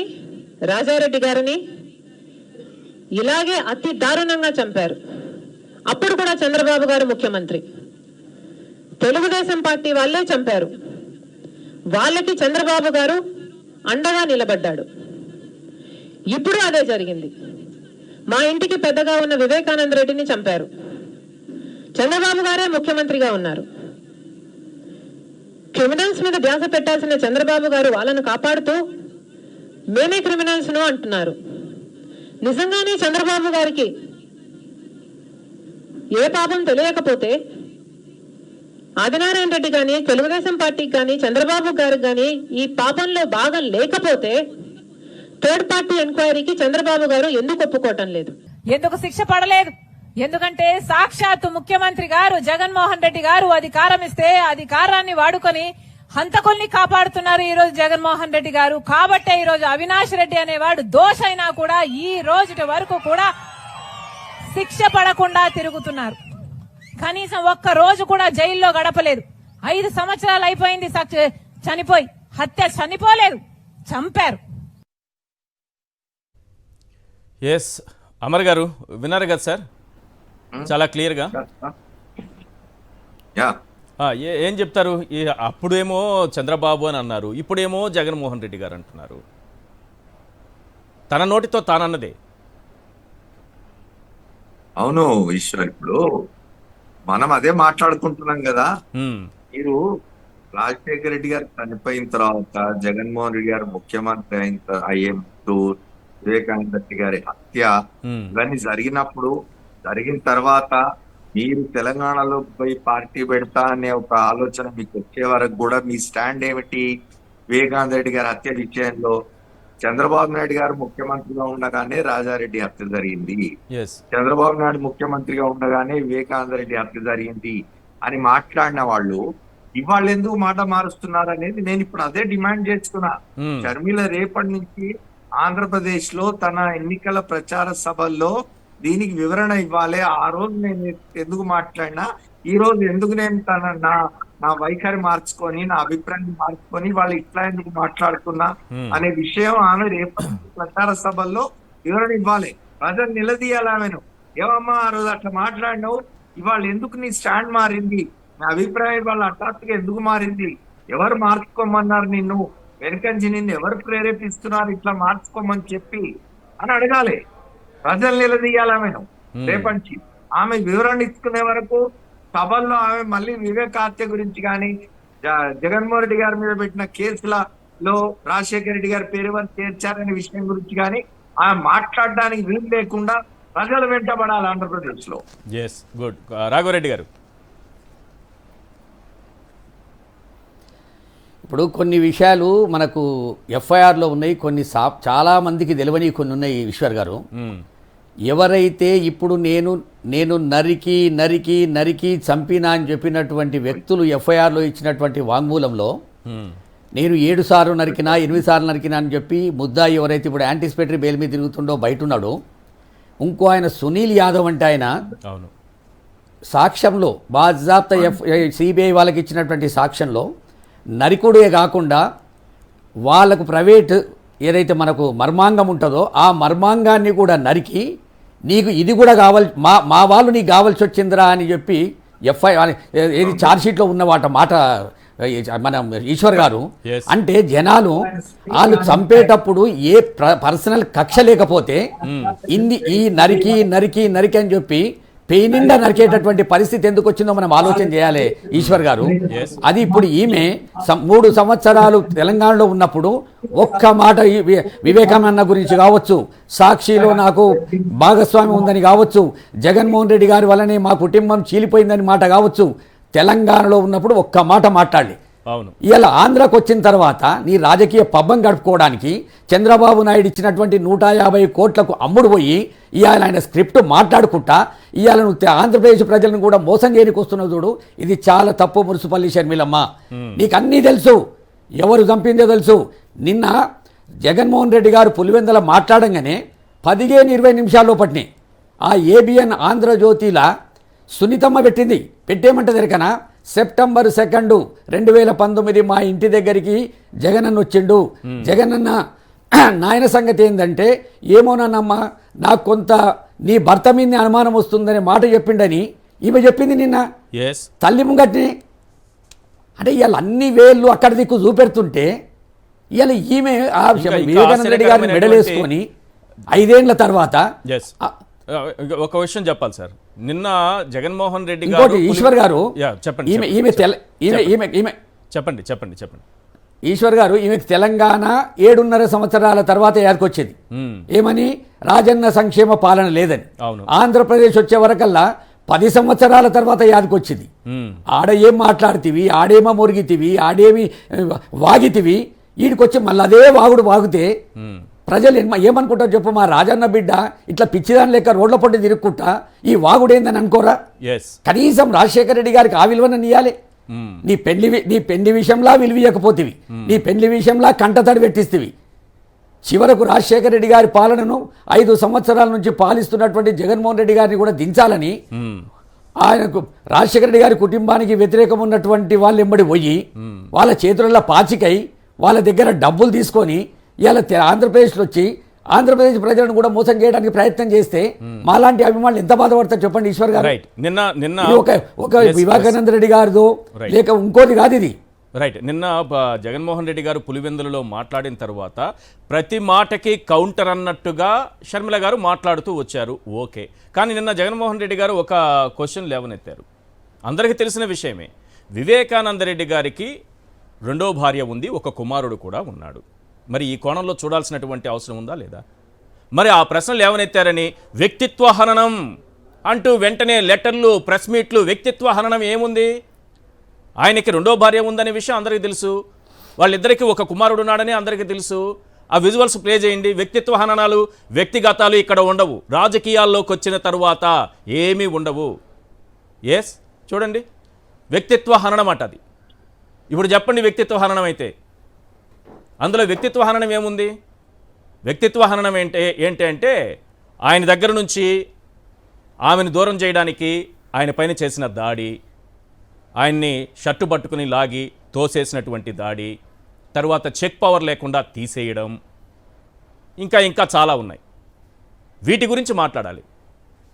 రాజారెడ్డి గారిని ఇలాగే అతి దారుణంగా చంపారు. అప్పుడు కూడా చంద్రబాబు గారు ముఖ్యమంత్రి, తెలుగుదేశం పార్టీ వాళ్ళే చంపారు. వాళ్ళకి చంద్రబాబు గారు అండగా నిలబడ్డాడు. ఇప్పుడు అదే జరిగింది. మా ఇంటికి పెద్దగా ఉన్న వివేకానంద రెడ్డిని చంపారు. చంద్రబాబు గారే ముఖ్యమంత్రిగా ఉన్నారు. క్రిమినల్స్ మీద ధ్యాస పెట్టాల్సిన చంద్రబాబు గారు వాళ్ళను కాపాడుతూ మేమే క్రిమినల్స్ ను అంటున్నారు. నిజంగానే చంద్రబాబు గారికి ఏ పాపం తెలియకపోతే ఆదినారాయణ రెడ్డి కానీ, తెలుగుదేశం పార్టీకి కానీ, చంద్రబాబు గారికి కానీ ఈ పాపంలో భాగం లేకపోతే థర్డ్ పార్టీ ఎంక్వైరీకి చంద్రబాబు గారు ఎందుకు ఒప్పుకోవటం లేదు? ఎందుకు శిక్ష పడలేదు? ఎందుకంటే సాక్షాత్తు ముఖ్యమంత్రి గారు జగన్మోహన్ రెడ్డి గారు అధికారం ఇస్తే అధికారాన్ని వాడుకొని హంతకుల్ని కాపాడుతున్నారు ఈ రోజు జగన్మోహన్ రెడ్డి గారు. కాబట్టే ఈ రోజు అవినాష్ రెడ్డి అనేవాడు దోషైనా కూడా ఈ రోజు వరకు కూడా శిక్ష పడకుండా తిరుగుతున్నారు. కనీసం ఒక్క రోజు కూడా జైల్లో గడపలేదు. 5 సంవత్సరాలు అయిపోయింది చనిపోయి. హత్య చనిపోలేదు, చంపారు. ఎస్ అమర్ గారు విన్నారు కదా సార్, చాలా క్లియర్గా. ఏం చెప్తారు? అప్పుడేమో చంద్రబాబు అని అన్నారు, ఇప్పుడేమో జగన్మోహన్ రెడ్డి గారు అంటున్నారు. తన నోటితో తానన్నదే. అవును ఈశ్వర్, ఇప్పుడు మనం అదే మాట్లాడుకుంటున్నాం కదా. మీరు రాజశేఖర రెడ్డి గారు చనిపోయిన తర్వాత జగన్మోహన్ రెడ్డి గారు ముఖ్యమంత్రి అయ్యే ముందు వివేకానంద రెడ్డి గారి హత్య ఇవన్నీ జరిగిన తర్వాత మీరు తెలంగాణలో పోయి పార్టీ పెడతా అనే ఒక ఆలోచన మీకు వచ్చే వరకు కూడా మీ స్టాండ్ ఏమిటి? వివేకానంద రెడ్డి గారి హత్య విషయంలో చంద్రబాబు నాయుడు గారు ముఖ్యమంత్రిగా ఉండగానే రాజారెడ్డి హత్య జరిగింది, చంద్రబాబు నాయుడు ముఖ్యమంత్రిగా ఉండగానే వివేకానంద రెడ్డి హత్య జరిగింది అని మాట్లాడిన వాళ్ళు ఇవాళ ఎందుకు మాట మారుస్తున్నారు అనేది నేను ఇప్పుడు అదే డిమాండ్ చేస్తున్నా. షర్మిల రేపటి నుంచి ఆంధ్రప్రదేశ్ లో తన ఎన్నికల ప్రచార సభల్లో దీనికి వివరణ ఇవ్వాలి. ఆ రోజు నేను ఎందుకు మాట్లాడినా, ఈ రోజు ఎందుకు నేను నా వైఖరి మార్చుకొని, నా అభిప్రాయాన్ని మార్చుకొని వాళ్ళు ఇట్లా ఎందుకు మాట్లాడుతున్నా అనే విషయం ఆమె రేపు ప్రచార సభల్లో వివరణ ఇవ్వాలి. ప్రజలు నిలదీయాలి ఆమెను. ఏమమ్మా ఆ రోజు అట్లా మాట్లాడినావు, ఇవాళ ఎందుకు నీ స్టాండ్ మారింది, నా అభిప్రాయం వాళ్ళ హఠాత్తుగా ఎందుకు మారింది, ఎవరు మార్చుకోమన్నారు నిన్ను, వెనకంచి నిన్ను ఎవరు ప్రేరేపిస్తున్నారు ఇట్లా మార్చుకోమని చెప్పి అని అడగాలి. ప్రజలు నిలదీయాలి ఆమెను రేపంచి. ఆమె వివరణ ఇచ్చుకునే వరకు సభల్లో ఆమె మళ్ళీ వివేక హత్య గురించి కానీ, జగన్మోహన్ రెడ్డి గారి మీద పెట్టిన కేసులలో రాజశేఖర రెడ్డి గారి పేరు వారు చేర్చారనే విషయం గురించి కానీ ఆమె మాట్లాడడానికి వీలు లేకుండా ప్రజలు వెంటబడాలి ఆంధ్రప్రదేశ్ లో. గుడ్. రాఘవరెడ్డి గారు, ఇప్పుడు కొన్ని విషయాలు మనకు ఎఫ్ఐఆర్లో ఉన్నాయి, కొన్ని చాలా మందికి తెలియని కొన్ని ఉన్నాయి ఈశ్వర్ గారు. ఎవరైతే ఇప్పుడు నేను నరికి నరికి నరికి చంపినా అని చెప్పినటువంటి వ్యక్తులు ఎఫ్ఐఆర్లో ఇచ్చినటువంటి వాంగ్మూలంలో నేను 7 సార్లు నరికినా 8 సార్లు నరికినా అని చెప్పి ముద్దాయి ఎవరైతే ఇప్పుడు యాంటిసిపేటరీ బెయిల్ మీద తిరుగుతుండో బయట ఉన్నాడు. ఇంకో ఆయన సునీల్ యాదవ్ అంటే ఆయన సాక్ష్యంలో బాజాప్త సిబిఐ వాళ్ళకి ఇచ్చినటువంటి సాక్ష్యంలో నరికుడే కాకుండా వాళ్ళకు ప్రైవేట్ ఏదైతే మనకు మర్మాంగం ఉంటుందో ఆ మర్మాంగాన్ని కూడా నరికి నీకు ఇది కూడా కావాలి, మా వాళ్ళు నీకు కావాల్సి వచ్చిందిరా అని చెప్పి ఎఫ్ఐఆర్ ఏది ఛార్జ్షీట్లో ఉన్న మాట మన ఈశ్వర్ గారు. అంటే జనాలు వాళ్ళు చంపేటప్పుడు ఏ పర్సనల్ కక్ష లేకపోతే ఈ నరికి నరికి నరికి అని చెప్పి పెయినిండా నరికేటటువంటి పరిస్థితి ఎందుకు వచ్చిందో మనం ఆలోచన చేయాలి ఈశ్వర్ గారు. అది ఇప్పుడు ఈమె 3 సంవత్సరాలు తెలంగాణలో ఉన్నప్పుడు ఒక్క మాట వివేకానంద గురించి కావచ్చు, సాక్షిలో నాకు భాగస్వామి ఉందని కావచ్చు, జగన్మోహన్ రెడ్డి గారి వల్లనే మా కుటుంబం చీలిపోయిందని మాట కావచ్చు, తెలంగాణలో ఉన్నప్పుడు ఒక్క మాట మాట్లాడి ఇలా ఆంధ్రాకు వచ్చిన తర్వాత నీ రాజకీయ పబ్బం గడుపుకోవడానికి చంద్రబాబు నాయుడు ఇచ్చినటువంటి 150 కోట్లకు అమ్ముడు పోయి ఇవాళ ఆయన స్క్రిప్ట్ మాట్లాడుకుంటా ఇవాళ నువ్వు ఆంధ్రప్రదేశ్ ప్రజలను కూడా మోసం చేయడానికి వస్తున్నావు చూడు, ఇది చాలా తప్పు. మున్సిపల్లి షర్మిలమ్మ, నీకు అన్నీ తెలుసు, ఎవరు చంపిందో తెలుసు. నిన్న జగన్మోహన్ రెడ్డి గారు పులివెందుల మాట్లాడంగానే 15-20 నిమిషాల్లో పట్టినాయి. ఆ ఏబిఎన్ ఆంధ్రజ్యోతిలా సునీతమ్మ పెట్టేమంటే దొరికనా సెప్టెంబర్ 2, 2019 మా ఇంటి దగ్గరికి జగనన్న వచ్చిండు. జగనన్న నాయన సంగతి ఏంటంటే ఏమోనన్నమ్మా నాకు కొంత నీ భర్త మీద అనుమానం వస్తుందనే మాట చెప్పిండని ఈమె చెప్పింది నిన్న తల్లి ముంగట్ని. అంటే ఇవాళ అన్ని వేళ్ళు అక్కడ దిక్కు చూపెడుతుంటే ఇవాళ ఈమె వివేకానంద రెడ్డి గారిని మెడలేసుకొని 5 ఏళ్ల తర్వాత ఒక విషయం చెప్పాలి సార్. నిన్న జగన్మోహన్ రెడ్డి గారు ఈశ్వర్ గారు చెప్పండి ఈశ్వర్ గారు ఈమెకి తెలంగాణ 7.5 సంవత్సరాల తర్వాత యాదకొచ్చేది ఏమని, రాజన్న సంక్షేమ పాలన లేదని. ఆంధ్రప్రదేశ్ వచ్చే వరకల్లా 10 సంవత్సరాల తర్వాత యాదకొచ్చింది. ఆడ ఏం మాట్లాడుతీవి, ఆడేమో మురిగితివి, ఆడేమి వాగితివి, ఈడికొచ్చి మళ్ళీ అదే వాగితే ప్రజలు ఏమనుకుంటారు చెప్పు, మా రాజన్న బిడ్డ ఇట్లా పిచ్చిదాని లెక్క రోడ్ల పొట్టి తిరుక్కుంటా ఈ వాగుడేందని అనుకోరా? కనీసం రాజశేఖర రెడ్డి గారికి ఆ విలువను ఇయ్యాలి. నీ పెళ్లి విషయంలా విలువీయకపోతేవి, నీ పెళ్లి విషయంలా కంటతడి పెట్టిస్తేవి. చివరకు రాజశేఖర రెడ్డి గారి పాలనను 5 సంవత్సరాల నుంచి పాలిస్తున్నటువంటి జగన్మోహన్ రెడ్డి గారిని కూడా దించాలని ఆయనకు రాజశేఖర రెడ్డి గారి కుటుంబానికి వ్యతిరేకం ఉన్నటువంటి వాళ్ళు ఎంబడి పోయి వాళ్ళ చేతులలో పాచికై వాళ్ళ దగ్గర డబ్బులు తీసుకొని ఇలా ఆంధ్రప్రదేశ్లో వచ్చి ఆంధ్రప్రదేశ్ ప్రజలను కూడా మోసం చేయడానికి ప్రయత్నం చేస్తే మాలాంటి అభిమానులు ఎంత బాధపడతారు చెప్పండి ఈశ్వర్ గారు. ఒక వివేకానంద రెడ్డి గారిదో లేక ఇంకోటి కాదు ఇది. నిన్న జగన్మోహన్ రెడ్డి గారు పులివెందులలో మాట్లాడిన తర్వాత ప్రతి మాటకి కౌంటర్ అన్నట్టుగా షర్మిల గారు మాట్లాడుతూ వచ్చారు. ఓకే, కానీ నిన్న జగన్మోహన్ రెడ్డి గారు ఒక క్వశ్చన్ లేవనెత్తారు. అందరికీ తెలిసిన విషయమే, వివేకానంద రెడ్డి గారికి రెండో భార్య ఉంది, ఒక కుమారుడు కూడా ఉన్నాడు. మరి ఈ కోణంలో చూడాల్సినటువంటి అవసరం ఉందా లేదా? మరి ఆ ప్రశ్నలు ఏమనెత్తారని వ్యక్తిత్వ హననం అంటూ వెంటనే లెటర్లు, ప్రెస్ మీట్లు. వ్యక్తిత్వ హననం ఏముంది? ఆయనకి రెండో భార్య ఉందనే విషయం అందరికీ తెలుసు, వాళ్ళిద్దరికీ ఒక కుమారుడు ఉన్నాడని అందరికీ తెలుసు. ఆ విజువల్స్ ప్లే చేయండి. వ్యక్తిత్వ హననాలు, వ్యక్తిగతాలు ఇక్కడ ఉండవు. రాజకీయాల్లోకి వచ్చిన తరువాత ఏమీ ఉండవు. ఎస్, చూడండి, వ్యక్తిత్వ హననం అట అది. ఇప్పుడు చెప్పండి, వ్యక్తిత్వ హననం అయితే అందులో వ్యక్తిత్వ హననం ఏముంది? వ్యక్తిత్వ హననం ఏంటి అంటే ఆయన దగ్గర నుంచి ఆమెను దూరం చేయడానికి ఆయన పైన చేసిన దాడి, ఆయన్ని షర్టు పట్టుకుని లాగి తోసేసినటువంటి దాడి, తర్వాత చెక్ పవర్ లేకుండా తీసేయడం, ఇంకా చాలా ఉన్నాయి. వీటి గురించి మాట్లాడాలి.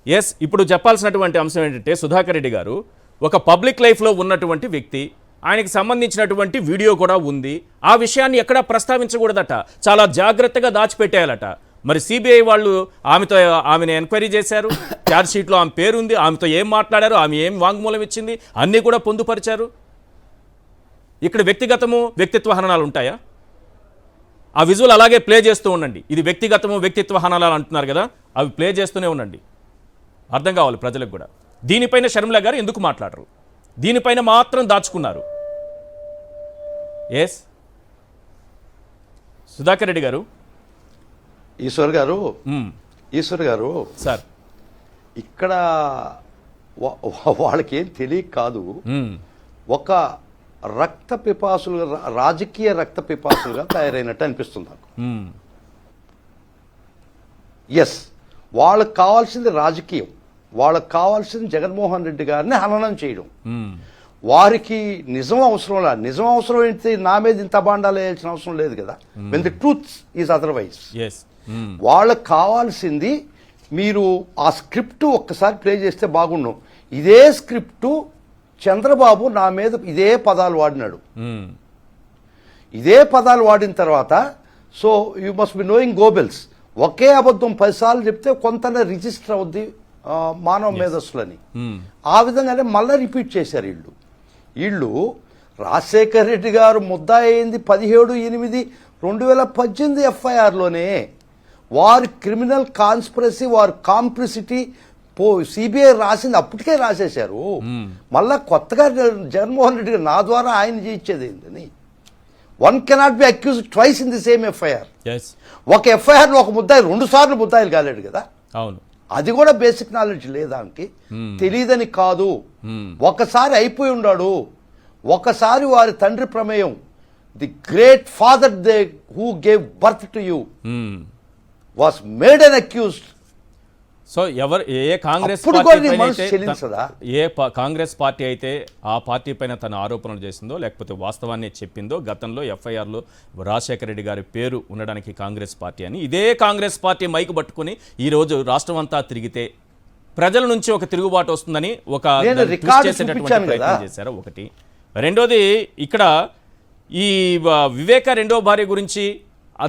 ఎస్, ఇప్పుడు చెప్పాల్సినటువంటి అంశం ఏంటంటే సుధాకర్ రెడ్డి గారు ఒక పబ్లిక్ లైఫ్లో ఉన్నటువంటి వ్యక్తి, ఆయనకి సంబంధించినటువంటి వీడియో కూడా ఉంది. ఆ విషయాన్ని ఎక్కడా ప్రస్తావించకూడదట, చాలా జాగ్రత్తగా దాచిపెట్టేయాలట. మరి సిబిఐ వాళ్ళు ఆమెను ఎంక్వైరీ చేశారు, ఛార్జ్ షీట్లో ఆమె పేరు ఉంది, ఆమెతో ఏం మాట్లాడారు, ఆమె ఏం వాంగ్మూలం ఇచ్చింది, అన్నీ కూడా పొందుపరిచారు. ఇక్కడ వ్యక్తిగతము, వ్యక్తిత్వ హననాలు ఉంటాయా? ఆ విజువల్ అలాగే ప్లే చేస్తూ ఉండండి. ఇది వ్యక్తిగతము, వ్యక్తిత్వ హననాలు అంటున్నారు కదా, అవి ప్లే చేస్తూనే ఉండండి. అర్థం కావాలి ప్రజలకు కూడా. దీనిపైన షర్మిల గారు ఎందుకు మాట్లాడరు? దీనిపైన మాత్రం దాచుకున్నారు. ఎస్, సుధాకర్ రెడ్డి గారు. ఈశ్వర్ గారు సార్, ఇక్కడ వాళ్ళకేం తెలియక కాదు, ఒక రక్త పిపాసులుగా, రాజకీయ రక్త పిపాసులుగా తయారైనట్టు అనిపిస్తుంది నాకు. ఎస్, వాళ్ళకు కావాల్సింది రాజకీయం, వాళ్ళకు కావాల్సింది జగన్మోహన్ రెడ్డి గారిని హననం చేయడం. వారికి నిజం అవసరం లేదు. నిజం అవసరం అయితే నా మీద ఇంత బాండాలు వేయాల్సిన అవసరం లేదు కదా, when the truth is otherwise. వాళ్ళకు కావాల్సింది, మీరు ఆ స్క్రిప్ట్ ఒక్కసారి ప్లే చేస్తే బాగుండు. ఇదే స్క్రిప్టు చంద్రబాబు నా మీద ఇదే పదాలు వాడినాడు. ఇదే పదాలు వాడిన తర్వాత, so you must be knowing Goebbels, ఒకే అబద్ధం 10 సార్లు చెప్తే కొంతనే రిజిస్టర్ అవుద్ది మానవ మేధస్సులని. ఆ విధంగానే మళ్ళీ రిపీట్ చేశారు వీళ్ళు. రాజశేఖర్ రెడ్డి గారు ముద్దాయి అయింది 17/8/2018 ఎఫ్ఐఆర్లోనే. వారి క్రిమినల్ కాన్స్పిరసీ, వారి కాంప్లిసిటీ సిబిఐ రాసింది అప్పటికే రాసేశారు. మళ్ళా కొత్తగా జగన్మోహన్ రెడ్డి గారు నా ద్వారా ఆయన చేయించేది ఏంటని. One cannot be accused twice in the same FIR. ఒక ఎఫ్ఐఆర్లో ఒక ముద్దాయి 2 సార్లు ముద్దాయిలు కాలేడు కదా. అవును, అది కూడా బేసిక్ నాలెడ్జ్ లేదానికి, తెలియదని కాదు. ఒకసారి అయిపోయి ఉన్నాడు. ఒకసారి వారి తండ్రి ప్రమేయం, the great father they who gave birth to you was made an accused. So A Congress Congress party అయితే ఆ పార్టీ పైన తన ఆరోపణలు చేసిందో, లేకపోతే వాస్తవాన్ని చెప్పిందో, గతంలో ఎఫ్ఐఆర్లో రాజశేఖర రెడ్డి గారి పేరు ఉండడానికి కాంగ్రెస్ పార్టీ అని, ఇదే కాంగ్రెస్ పార్టీ మైకు పట్టుకుని ఈరోజు రాష్ట్రం అంతా తిరిగితే ప్రజల నుంచి ఒక తిరుగుబాటు వస్తుందని ఒక ప్రయత్నం చేశారు. ఒకటి. రెండోది, ఇక్కడ ఈ వివేక రెండో భార్య గురించి,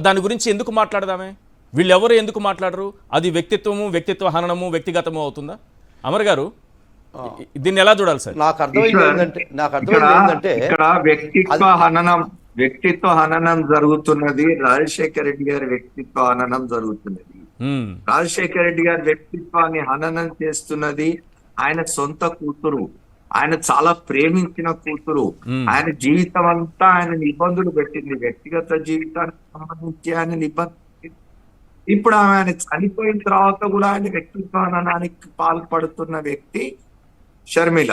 దాని గురించి ఎందుకు మాట్లాడదామే? వీళ్ళెవరు ఎందుకు మాట్లాడరు? అది వ్యక్తిత్వ హననము, వ్యక్తిగతము అవుతుందా? అమర్ గారు, దీన్ని ఎలా చూడాలి సార్? నాకు అర్థమైంది ఏంటంటే ఇక్కడ వ్యక్తిత్వ హననం జరుగుతున్నది. రాజశేఖర రెడ్డి గారి వ్యక్తిత్వ హననం జరుగుతున్నది. రాజశేఖర రెడ్డి గారి వ్యక్తిత్వాన్ని హననం చేస్తున్నది ఆయన సొంత కూతురు, ఆయన చాలా ప్రేమించిన కూతురు. ఆయన జీవితం అంతా ఆయన ఇబ్బందులు పెట్టింది, వ్యక్తిగత జీవితానికి సంబంధించి ఆయన ఇబ్బంది. ఇప్పుడు ఆయన చనిపోయిన తర్వాత కూడా ఆయన వ్యక్తిత్వ హననానికి పాల్పడుతున్న వ్యక్తి షర్మిల.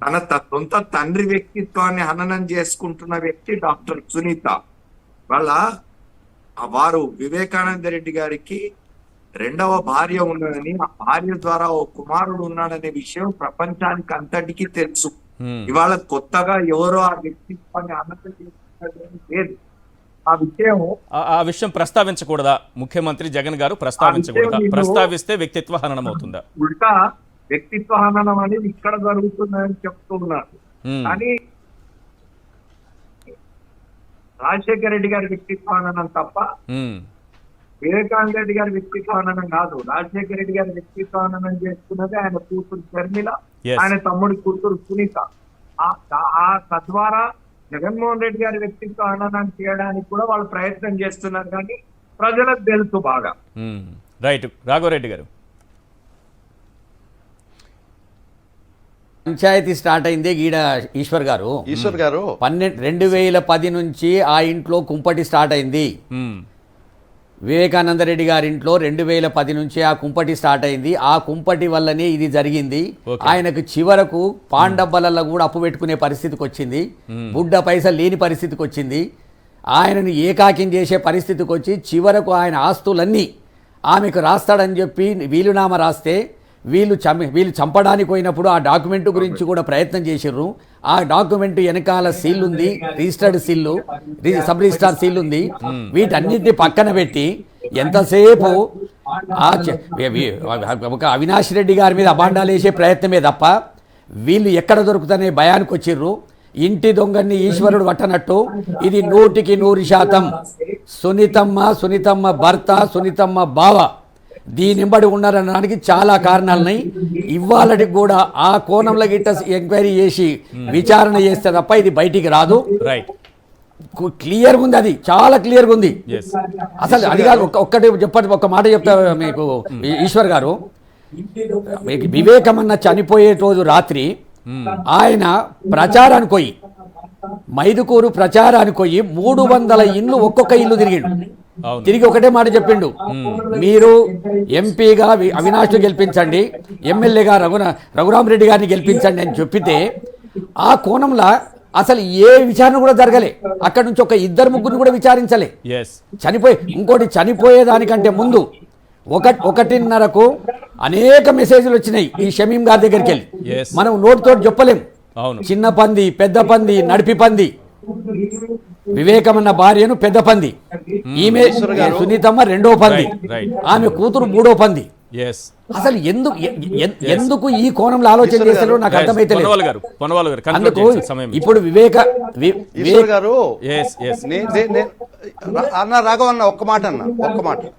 తన సొంత తండ్రి వ్యక్తిత్వాన్ని హననం చేసుకుంటున్న వ్యక్తి డాక్టర్ సునీత. వారు వివేకానంద రెడ్డి గారికి 2వ భార్య ఉన్నదని, ఆ భార్య ద్వారా ఓ కుమారుడు ఉన్నాడనే విషయం ప్రపంచానికి అంతటికీ తెలుసు. ఇవాళ కొత్తగా ఎవరో ఆ వ్యక్తిత్వాన్ని హననం చేస్తున్నది లేదు. ఆ విషయం ప్రస్తావించకూడదా? ముఖ్యమంత్రి జగన్ గారు ప్రస్తావించకూడదా? ప్రస్తావిస్తే వ్యక్తిత్వ హననం అవుతుందా? ఉల్టా వ్యక్తిత్వ హననం అనేది ఇక్కడ జరుగుతుందని చెప్తూ ఉన్నారు. కానీ రాజశేఖర రెడ్డి గారి వ్యక్తిత్వ హననం తప్ప వివేకానంద రెడ్డి గారి వ్యక్తిత్వ హననం కాదు. రాజశేఖర రెడ్డి గారి వ్యక్తిత్వ హననం చేస్తున్నది ఆయన కూతురు షర్మిల, ఆయన తమ్ముడి కూతురు సునీత. తద్వారా జగన్మోహన్ రెడ్డి గారి వ్యక్తిత్వ హననం చేయడానికి కూడా వాళ్ళు ప్రయత్నం చేస్తున్నారు, కానీ ప్రజలకు తెలుసు బాగా. రైట్ రాఘవరెడ్డి గారు. పంచాయతీ స్టార్ట్ అయిందే గీడ ఈశ్వర్ గారు. 2010 నుంచి ఆ ఇంట్లో కుంపటి స్టార్ట్ అయింది. వివేకానంద రెడ్డి గారి ఇంట్లో 2010 నుంచి ఆ కుంపటి స్టార్ట్ అయింది. ఆ కుంపటి వల్లనే ఇది జరిగింది. ఆయనకు చివరకు పాండబ్బలలో కూడా అప్పు పెట్టుకునే పరిస్థితికి వచ్చింది. బుడ్డ పైసలు లేని పరిస్థితికి వచ్చింది. ఆయనను ఏకాకిం చేసే పరిస్థితికి వచ్చి చివరకు ఆయన ఆస్తులన్నీ ఆమెకు రాస్తాడని చెప్పి వీలునామా రాస్తే వీళ్ళు చంపడానికి పోయినప్పుడు ఆ డాక్యుమెంట్ గురించి కూడా ప్రయత్నం చేసిర్రు. ఆ డాక్యుమెంట్ వెనకాల సీల్ ఉంది, రిజిస్టర్డ్ సీల్లు, సబ్ రిజిస్టార్ సీల్ ఉంది. వీటన్నిటిని పక్కన పెట్టి ఎంతసేపు ఒక అవినాష్ రెడ్డి గారి మీద అబాండాలు వేసే ప్రయత్నమే తప్ప వీళ్ళు ఎక్కడ దొరుకుతానే భయానికి వచ్చిర్రు. ఇంటి దొంగని ఈశ్వరుడు పట్టనట్టు ఇది 100% సునీతమ్మ భర్త, సునీతమ్మ బావ దీనింబడి ఉన్నారనడానికి చాలా కారణాలున్నాయి. ఇవాళకి కూడా ఆ కోణంలో గిట్ట ఎంక్వైరీ చేసి విచారణ చేస్తే తప్ప ఇది బయటికి రాదు. క్లియర్గా ఉంది, అది చాలా క్లియర్గా ఉంది. అసలు అది కాదు, ఒక్కటి చెప్పండి, ఒక్క మాట చెప్తా మీకు ఈశ్వర్ గారు. వివేకమన్న చనిపోయే రోజు రాత్రి ఆయన ప్రచారానికి పోయి మైదుకూరు ప్రచారానికి పోయి 300 ఇండ్లు ఒక్కొక్క ఇల్లు తిరిగి ఒకటే మాట చెప్పిండు, మీరు ఎంపీగా అవినాష్ గెలిపించండి, ఎమ్మెల్యేగా రఘురామరెడ్డి గారిని గెలిపించండి అని చెప్పితే ఆ కోణంలో అసలు ఏ విచారణ కూడా జరగలే. అక్కడ నుంచి ఒక 2-3 కూడా విచారించలే. ఇంకోటి చనిపోయేదానికంటే ముందు 1:30కు అనేక మెసేజ్లు వచ్చినాయి ఈ షమీం గారి దగ్గరికి వెళ్ళి. మనం నోటితో చెప్పలేం. చిన్న పంది, పెద్ద పంది, నడిపి పంది. వివేకమన్న భార్యను పెద్ద పంది, ఈమె సునీతమ్మ 2వ పంది, ఆమె కూతురు 3వ పంది. అసలు ఎందుకు ఈ కోణంలో ఆలోచన చేస్తారో నాకు అర్థమైతే అందుకు ఇప్పుడు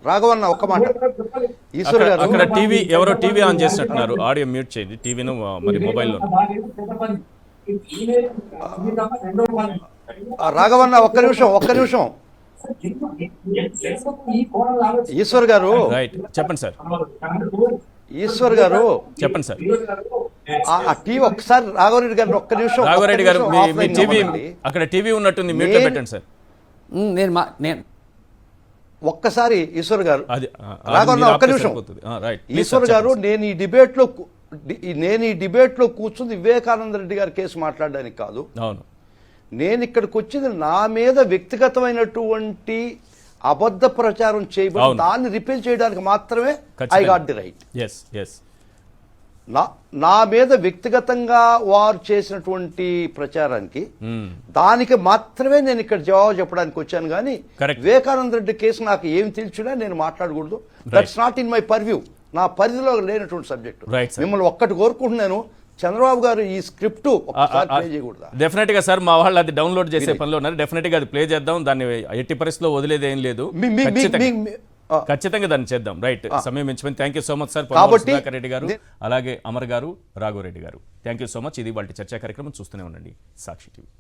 రాఘవన్న ఒక్క మాట ఈశ్వర్ గారు, అక్కడ టీవీ ఎవరో టీవీ ఆన్ చేసినట్టున్నారు, ఆడియో మ్యూట్ చేయండి టీవీను, మరి మొబైల్లో. రాఘవన్న ఒక్క నిమిషం ఈశ్వర్ గారు. రైట్, చెప్పండి సార్. ఈశ్వర్ గారు చెప్పండి సార్. ఆ టీవీ ఒక్కసారి రాఘవరెడ్డి గారు ఒక్క నిమిషం. రాఘవరెడ్డి గారు మీ టీవీ అక్కడ టీవీ ఉన్నట్టుంది, మ్యూట్ లో పెట్టండి సార్. నేను ఒక్కసారి ఈశ్వర్ గారు, రాఘవన్న ఒక్క నిమిషం. ఈశ్వర్ గారు, నేను ఈ డిబేట్ లో కూర్చుంది వివేకానంద రెడ్డి గారి కేసు మాట్లాడడానికి కాదు. అవును, నేను ఇక్కడికి వచ్చింది నా మీద వ్యక్తిగతమైనటువంటి అబద్ధ ప్రచారం చేయబడి దాన్ని రిపీల్ చేయడానికి మాత్రమే ఐ గాట్ ది రైట్. నా మీద వ్యక్తిగతంగా వారు చేసినటువంటి ప్రచారానికి దానికి మాత్రమే నేను ఇక్కడ జవాబు చెప్పడానికి వచ్చాను. కానీ వివేకానంద రెడ్డి కేసు నాకు ఏమి తెలిసినా నేను మాట్లాడకూడదు. That's not in my purview. నా పరిధిలో లేనటువంటి సబ్జెక్టు. మిమ్మల్ని ఒక్కటి కోరుకుంటున్నాను, చంద్రబాబు గారు ఈ స్క్రిప్ట్ ప్లే చేయకూడదు. డెఫినెట్ గా సార్, మా వాళ్ళు అది డౌన్లోడ్ చేసే పనిలో ఉన్నారు. డెఫినెట్ గా అది ప్లే చేద్దాం, దాన్ని ఎట్టి పరిస్థితిలో వదిలేది ఏం లేదు, ఖచ్చితంగా దాన్ని చేద్దాం. రైట్, సమయం ఇచ్చిపోయింది. Thank you so much sir. Sudhakar Reddy garu, అలాగే అమర్ గారు, రాఘవరెడ్డి గారు, థ్యాంక్ యూ సో మచ్. ఇది వాళ్ళ చర్చా కార్యక్రమం. చూస్తూనే ఉండండి సాక్షి టీవీ.